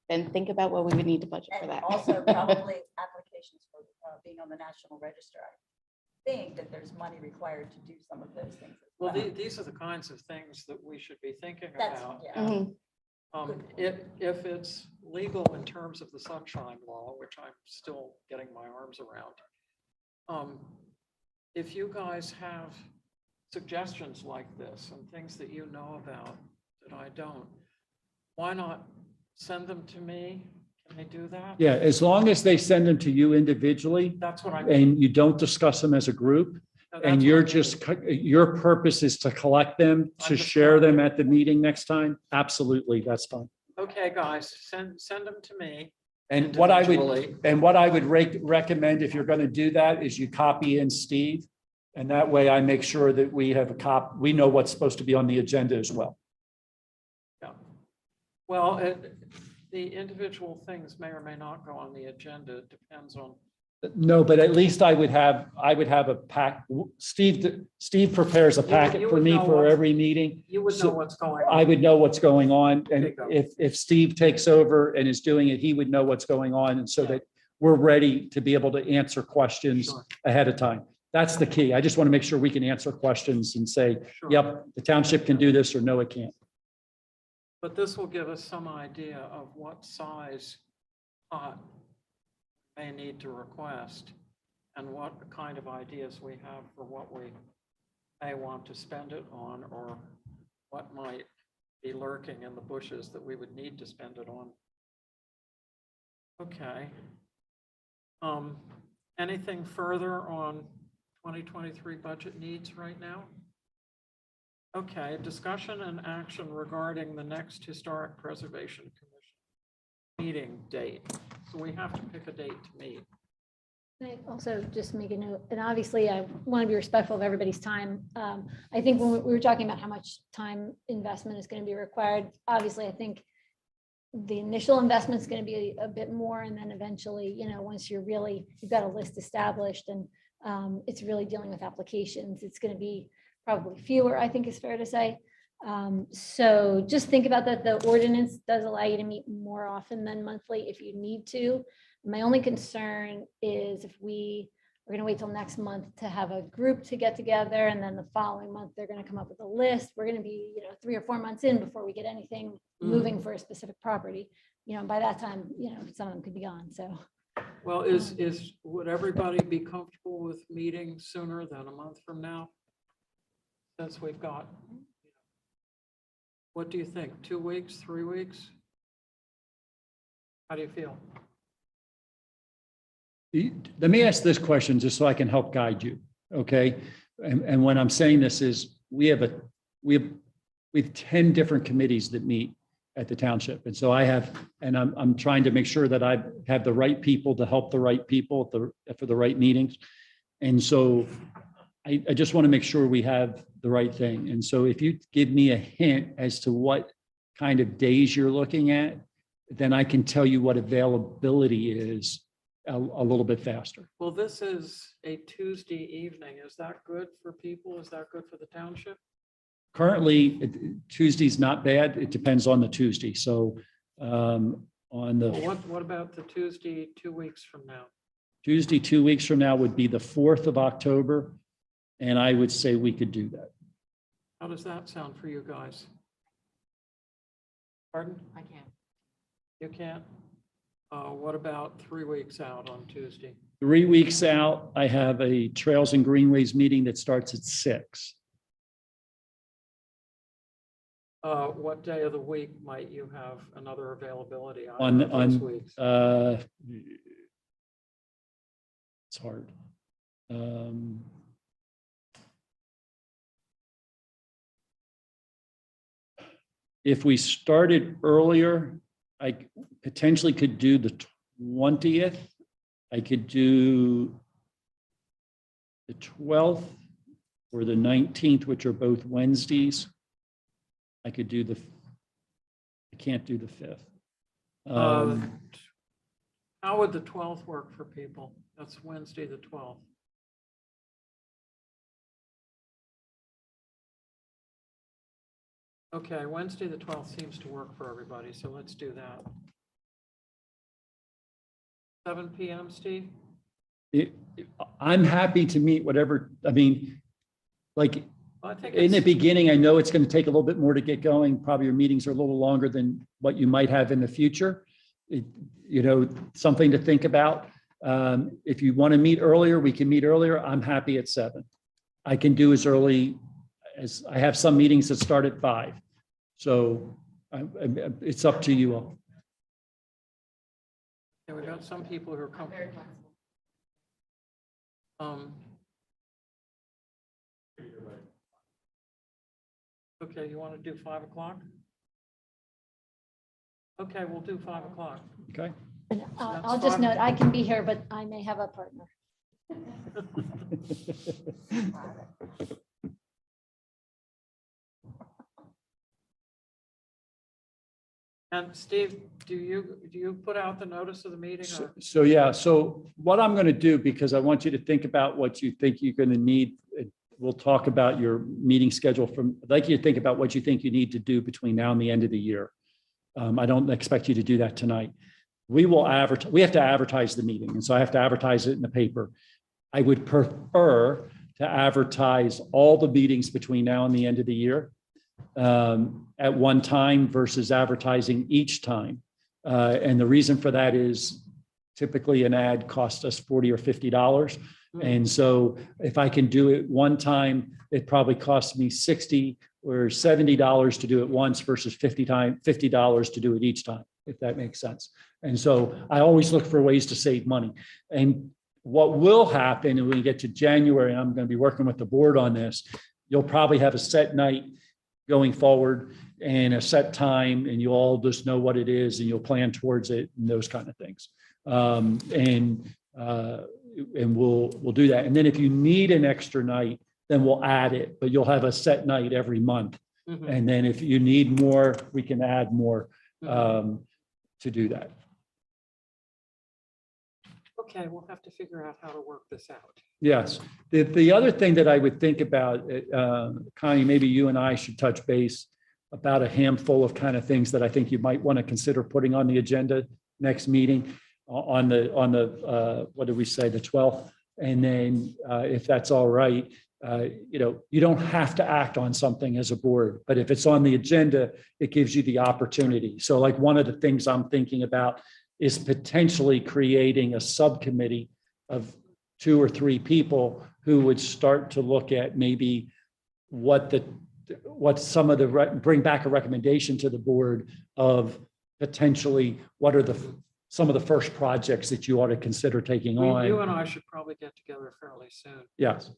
Then think about what we would need to budget for And that. also probably applications for being on the National Register. I think that there's money required to do some of those things. as Well, well. these are the kinds of things that we should be thinking That's, about. yeah. Mhm. If it's legal in terms of the sunshine law, which I'm still getting my arms around. If you guys have suggestions like this and things that you know about that I don't, why not send them to me? Can they do that? Yeah, as long as they send them to you individually That's what I mean. and you don't discuss them as a group, No, and that's you're what I mean. just, your purpose is to collect them, to I'm just share them telling at the meeting next time, absolutely, that's fine. Okay, guys, send them to me. And what I would, individually. recommend, if you're going to do that, is you copy in Steve. And that way I make sure that we have we know what's supposed to be on the agenda as well. Yeah. Well, the individual things may or may not go on the agenda. It depends on. No, but at least I would have a pack. Steve prepares a You packet for would me know for what's- every meeting. You would know So what's going I on. would know what's going on. And Bingo. if Steve takes over and is doing it, he would know what's going on. And so Yeah. that we're ready to be able to answer questions Sure. ahead of time. That's the key. I just want to make sure we can answer questions and say, Sure. yep, the township can do this, or no, it can't. But this will give us some idea of what size pot may need to request and what kind of ideas we have for what we may want to spend it on, or what might be lurking in the bushes that we would need to spend it on. Okay. Anything further on 2023 budget needs right now? Okay, discussion and action regarding the next Historic Preservation Commission meeting date. So we have to pick a date to meet. Can I also just make a note, and obviously I want to be respectful of everybody's time. I think when we were talking about how much time investment is going to be required, obviously I think the initial investment is going to be a bit more, and then eventually, once you've got a list established and It's really dealing with applications. It's going to be probably fewer, I think is fair to say. So just think about that. The ordinance does allow you to meet more often than monthly if you need to. My only concern is if we're going to wait till next month to have a group to get together, and then the following month, they're going to come up with a list. We're going to be, 3 or 4 months in before we get anything moving for a specific property. By that time, some of them could be gone. So, Well, would everybody be comfortable with meeting sooner than a month from now? Since we've got, what do you think? 2 weeks, 3 weeks? How do you feel? Let me ask this question just so I can help guide you, okay? And when I'm saying this is we have 10 different committees that meet at the township. And so I'm trying to make sure that I have the right people to help the right people for the right meetings. And so I just want to make sure we have the right thing. And so if you give me a hint as to what kind of days you're looking at, then I can tell you what availability is a little bit faster. Well, this is a Tuesday evening. Is that good for people? Is that good for the township? Currently, Tuesday's not bad. It depends on the Tuesday. So on the Well, what about the Tuesday 2 weeks from now? Tuesday, 2 weeks from now would be the 4th of October. And I would say we could do that. How does that sound for you guys? Pardon? I can't. You can't? What about 3 weeks out on Tuesday? 3 weeks out, I have a Trails and Greenways meeting that starts at 6. What day of the week might you have another availability On- on those on- weeks? It's hard. If we started earlier, I potentially could do the 20th. I could do the 12th or the 19th, which are both Wednesdays. I could do I can't do the 5th. How would the 12th work for people? That's Wednesday, the 12th. Okay, Wednesday, the 12th seems to work for everybody, so let's do that. 7 PM, Steve? I'm happy to meet whatever, I mean, like I think in the it's, beginning, I know it's going to take a little bit more to get going. Probably your meetings are a little longer than what you might have in the future. Something to think about. If you want to meet earlier, we can meet earlier. I'm happy at 7. I can do as early as, I have some meetings that start at 5. So it's up to you all. yeah, we got some people who are comfortable. Okay, you want to do 5 o'clock? Okay, we'll do 5 o'clock. Okay. And I'll just note, I can be here, but I may have a partner. And Steve, do you put out the notice of the meeting? Or? So yeah, so what I'm going to do, because I want you to think about what you think you're going to need. We'll talk about your meeting schedule I'd like you to think about what you think you need to do between now and the end of the year. I don't expect you to do that tonight. We have to advertise the meeting. And so I have to advertise it in the paper. I would prefer to advertise all the meetings between now and the end of the year at one time versus advertising each time. And the reason for that is typically an ad costs us $40 or $50. And so if I can do it one time, it probably costs me $60 or $70 to do it once versus $50 to do it each time, if that makes sense. And so I always look for ways to save money. And what will happen when we get to January, and I'm going to be working with the board on this, you'll probably have a set night going forward and a set time, and you all just know what it is and you'll plan towards it and those kind of things. And we'll do that. And then if you need an extra night, then we'll add it, but you'll have a set night every month. Mhm. And then if you need more, we can add more to do that. Okay, we'll have to figure out how to work this out. Yes. The other thing that I would think about, Connie, maybe you and I should touch base about a handful of kind of things that I think you might want to consider putting on the agenda next meeting on the, what did we say, the 12th? And then if that's all right, you don't have to act on something as a board, but if it's on the agenda, it gives you the opportunity. So like one of the things I'm thinking about is potentially creating a subcommittee of 2 or 3 people who would start to look at maybe what some of the, bring back a recommendation to the board of potentially what are some of the first projects that you ought to consider taking on. You and I should probably get together fairly soon. Yes.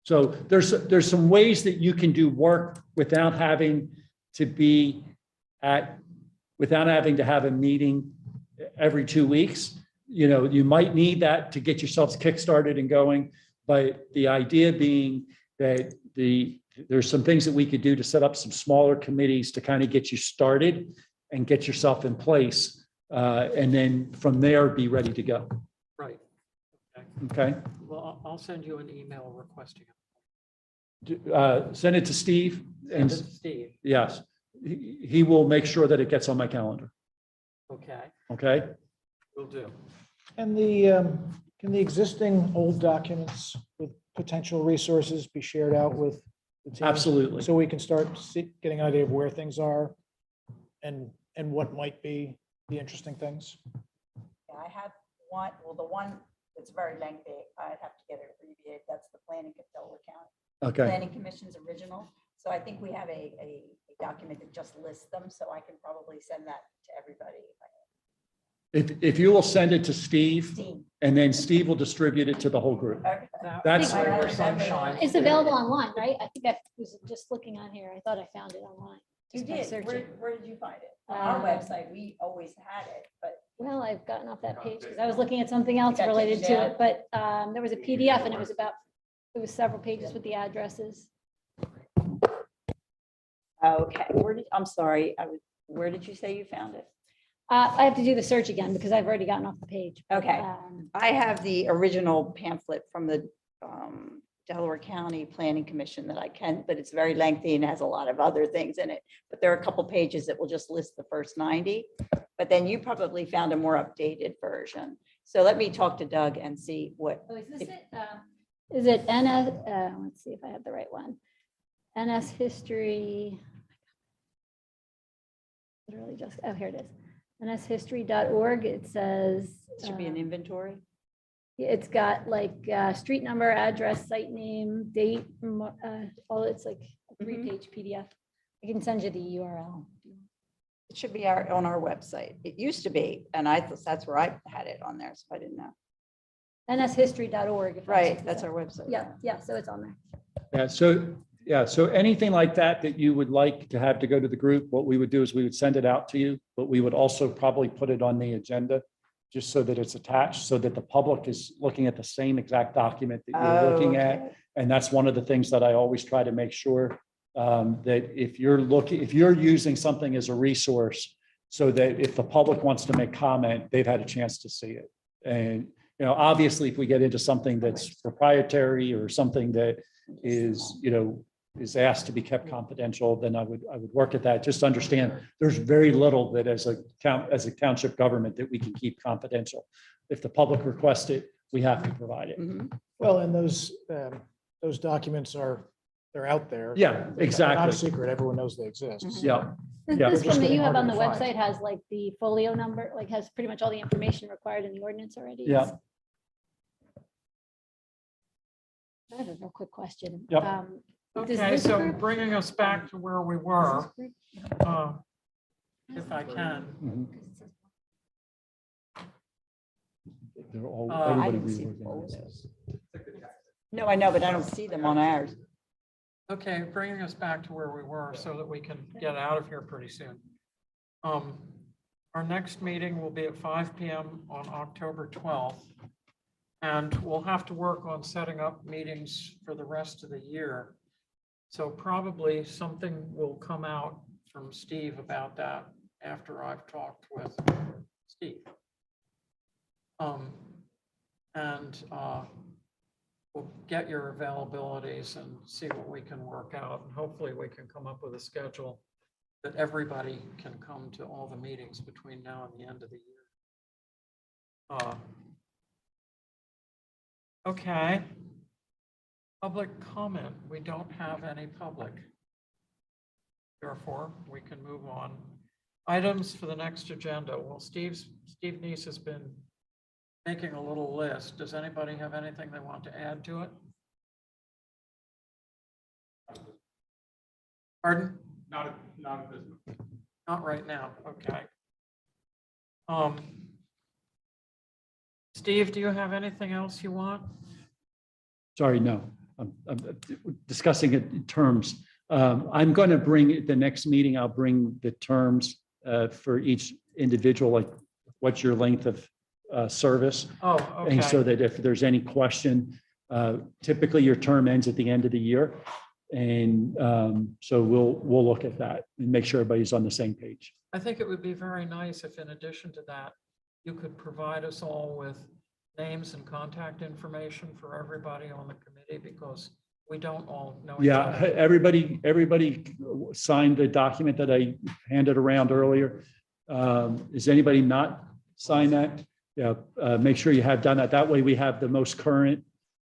So there's some ways that you can do work without having to have a meeting every 2 weeks. You might need that to get yourselves kickstarted and going, but the idea being that there's some things that we could do to set up some smaller committees to kind of get you started and get yourself in place. And then from there, be ready to go. Right. Okay. Okay. Well, I'll send you an email requesting it. Send it to Steve Send and it to Steve. yes, he will make sure that it gets on my calendar. Okay, Okay. will do. And can the existing old documents with potential resources be shared out with the team? Absolutely. So we can start getting an idea of where things are and what might be the interesting things? Yeah, I have one, well, the one that's very lengthy, I'd have to get it abbreviated. That's the planning of Delaware County. Okay. Planning Commission's original. So I think we have a document that just lists them, so I can probably send that to everybody. If you will send it to Steve Steve. and then Steve will distribute it to the whole group. Okay. That's- Rain or sunshine. It's available online, right? I think I was just looking on here. I thought I found it online. You just by did. searching. Where did you find it? On our Uh, website, we always had it, but Well, I've gotten off that page because I was looking at something else got related taken to it, but there was a PDF and it was several pages with the addresses. okay. I'm sorry. Where did you say you found it? I have to do the search again because I've already gotten off the page. Okay. Um, I have the original pamphlet from the Delaware County Planning Commission that I can, but it's very lengthy and has a lot of other things in it. But there are a couple pages that will just list the first 90, but then you probably found a more updated version. So let me talk to Doug and see what, Oh, is this it? Is it NS, let's see if I have the right one. NS History. Literally just, oh, here it is. nshistory.org. It says. it should be an inventory. It's got like street number, address, site name, date, all, it's like a 3-page PDF. I can send you the URL. It should be on our website. It used to be, and I thought that's where I had it on there, so I didn't know. nshistory.org. if Right, what that's it our website. says. Yeah, so it's on there. So anything like that you would like to have to go to the group, what we would do is we would send it out to you, but we would also probably put it on the agenda just so that it's attached, so that the public is looking at the same exact document that you're looking at. Okay. And that's one of the things that I always try to make sure that if you're using something as a resource, so that if the public wants to make comment, they've had a chance to see it. And, obviously, if we get into something that's proprietary or something that is is asked to be kept confidential, then I would work at that. Just understand there's very little that as a township government that we can keep confidential. If the public requests it, we have to provide it. Mhm. Well, and those documents they're out there. Yeah, They're not a exactly. secret. Everyone knows they exist. Mhm. Yeah, This Yeah. this Just one that you getting have on the harder to find. website has like the folio number, like has pretty much all the information required in the ordinance already. Yeah. I have a real quick question. Yep. Does Okay, this so group- bringing us back to where we were, if I can. Mhm. They're all, I everybody didn't see the reorganizes. No, I know, but I don't see them on ours. Okay, bringing us back to where we were so that we can get out of here pretty soon. Our next meeting will be at 5 PM on October 12th. And we'll have to work on setting up meetings for the rest of the year. So probably something will come out from Steve about that after I've talked with Steve. And we'll get your availabilities and see what we can work out. And hopefully we can come up with a schedule that everybody can come to all the meetings between now and the end of the year. Okay. Public comment. We don't have any public. Therefore, we can move on. Items for the next agenda. Well, Steve Neese has been making a little list. Does anybody have anything they want to add to it? Pardon? Not at this moment. Not right now. Okay. Steve, do you have anything else you want? Sorry, no. I'm discussing it in terms. I'm going to bring at the next meeting, I'll bring the terms for each individual, like what's your length of service? Oh, And so okay. that if there's any question, typically your term ends at the end of the year. And so we'll look at that and make sure everybody's on the same page. I think it would be very nice if in addition to that, you could provide us all with names and contact information for everybody on the committee, because we don't all know each Yeah, other. everybody signed the document that I handed around earlier. Is anybody not signed that? Yeah, make sure you have done that. That way we have the most current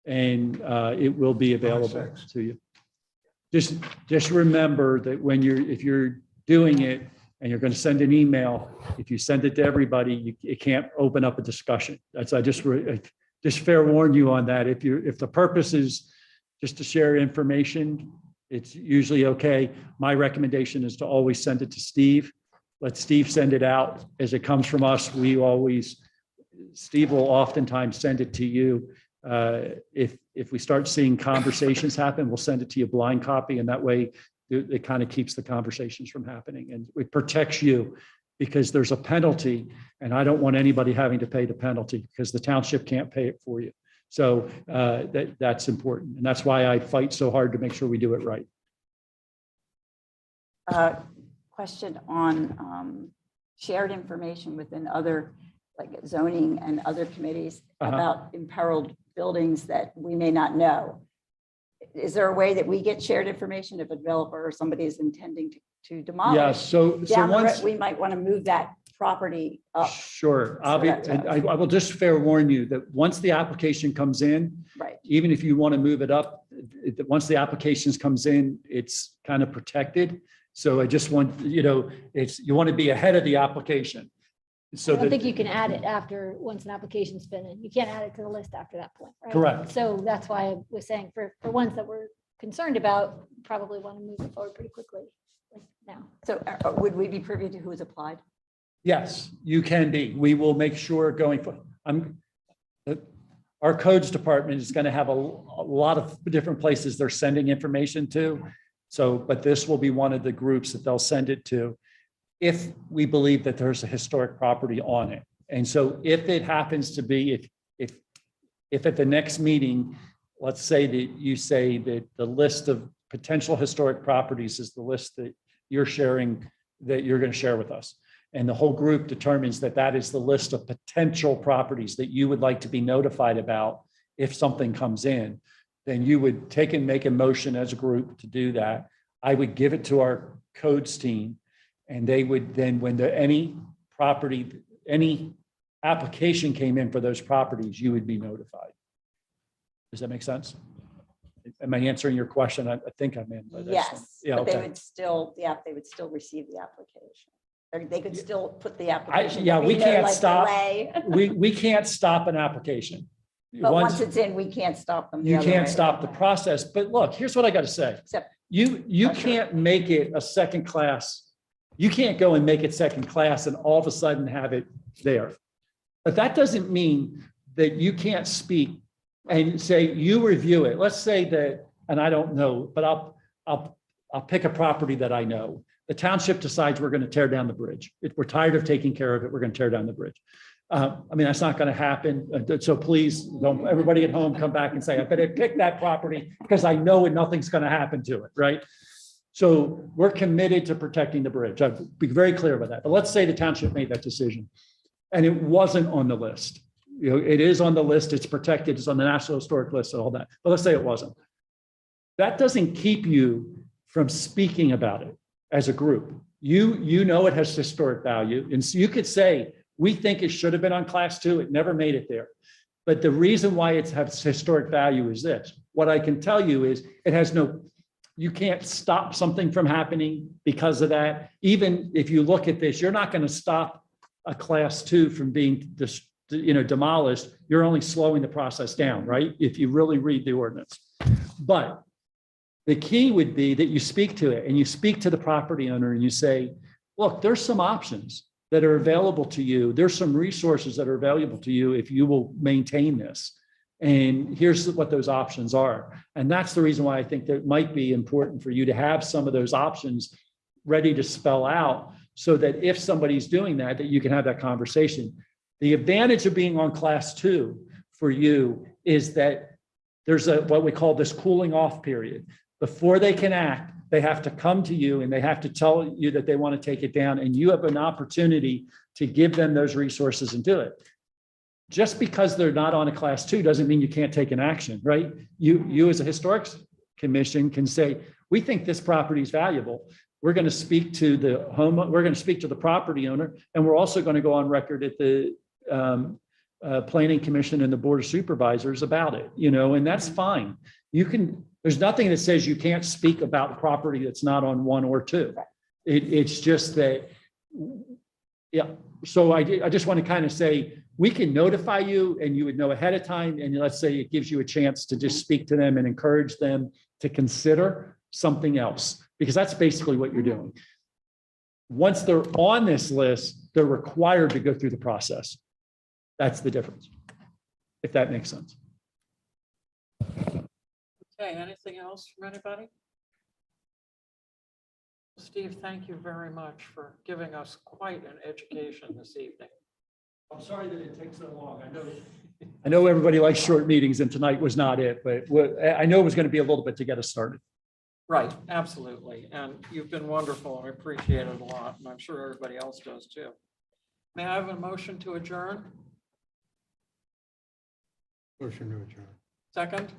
and it will be available to you. Just remember that when if you're doing it and you're going to send an email, if you send it to everybody, it can't open up a discussion. I just fair warn you on that. If the purpose is just to share information, it's usually okay. My recommendation is to always send it to Steve. Let Steve send it out as it comes from us. Steve will oftentimes send it to you. If we start seeing conversations happen, we'll send it to you blind copy, and that way it kind of keeps the conversations from happening, and it protects you, because there's a penalty, and I don't want anybody having to pay the penalty because the township can't pay it for you. So that's important, and that's why I fight so hard to make sure we do it right. Question on shared information within other, like zoning and other committees about imperiled buildings that we may not know. Is there a way that we get shared information if a developer or somebody is intending to demolish? Yeah, so Down the road, once. we might want to move that property up, Sure, So that's what I was I will just fair warn you that once the application comes in, right? even if you want to move it up, once the applications comes in, it's kind of protected. So I just want, you want to be ahead of the application. So I don't that, think you can add it after, once an application's been in. You can't add it to the list after that point, right? Correct. So that's why I was saying for ones that we're concerned about, probably want to move it forward pretty quickly like now. So would we be privy to who's applied? yes, you can be. We will make sure going for, our codes department is going to have a lot of different places they're sending information to. So, but this will be one of the groups that they'll send it to if we believe that there's a historic property on it. And so if it happens to be, if at the next meeting, let's say that you say that the list of potential historic properties is the list that you're sharing, that you're going to share with us. And the whole group determines that that is the list of potential properties that you would like to be notified about if something comes in, then you would take and make a motion as a group to do that. I would give it to our codes team, and they would then, when any application came in for those properties, you would be notified. Does that make sense? Am I answering your question? I think I'm in. But Yes, yeah, but they okay. would still, they would still receive the application. Or they could still put the application. yeah, there'd we be no, can't like, stop. delay. We can't stop an application. But once it's in, we can't stop them. the You other can't way. stop the process. But look, here's what I got to say. Except- You Pressure. can't make it a second class. You can't go and make it second class and all of a sudden have it there. But that doesn't mean that you can't speak and say, you review it. Let's say that, and I don't know, but I'll pick a property that I know. The township decides we're going to tear down the bridge. We're tired of taking care of it. We're going to tear down the bridge. I mean, that's not going to happen. So please don't, everybody at home, come back and say, I better pick that property because I know nothing's going to happen to it, right? So we're committed to protecting the bridge. I'll be very clear about that. But let's say the township made that decision and it wasn't on the list. You know, it is on the list, it's protected, it's on the National Historic List and all that, but let's say it wasn't. That doesn't keep you from speaking about it as a group. You know it has historic value, and so you could say, we think it should have been on class 2, it never made it there. But the reason why it has historic value is this. What I can tell you is it has no, you can't stop something from happening because of that. Even if you look at this, you're not going to stop a class 2 from being demolished. You're only slowing the process down, right? If you really read the ordinance. But the key would be that you speak to it and you speak to the property owner and you say, look, there's some options that are available to you. There's some resources that are available to you if you will maintain this. And here's what those options are. And that's the reason why I think that it might be important for you to have some of those options ready to spell out so that if somebody's doing that, that you can have that conversation. The advantage of being on class 2 for you is that there's what we call this cooling off period. Before they can act, they have to come to you and they have to tell you that they want to take it down, and you have an opportunity to give them those resources and do it. Just because they're not on a class 2 doesn't mean you can't take an action, right? You as a historic commission can say, we think this property is valuable. We're going to speak to the we're going to speak to the property owner, and we're also going to go on record at the Planning Commission and the Board of Supervisors about it, and that's fine. There's nothing that says you can't speak about property that's not on 1 or 2. It's just that, yeah. So I just want to kind of say, we can notify you and you would know ahead of time. And let's say it gives you a chance to just speak to them and encourage them to consider something else, because that's basically what you're doing. Once they're on this list, they're required to go through the process. That's the difference, if that makes sense. Okay, anything else from anybody? Steve, thank you very much for giving us quite an education this evening. I'm sorry that it takes so long. I know everybody likes short meetings and tonight was not it, but I know it was going to be a little bit to get us started. Right, absolutely. And you've been wonderful. I appreciate it a lot. And I'm sure everybody else does too. May I have a motion to adjourn? Motion to adjourn. Second?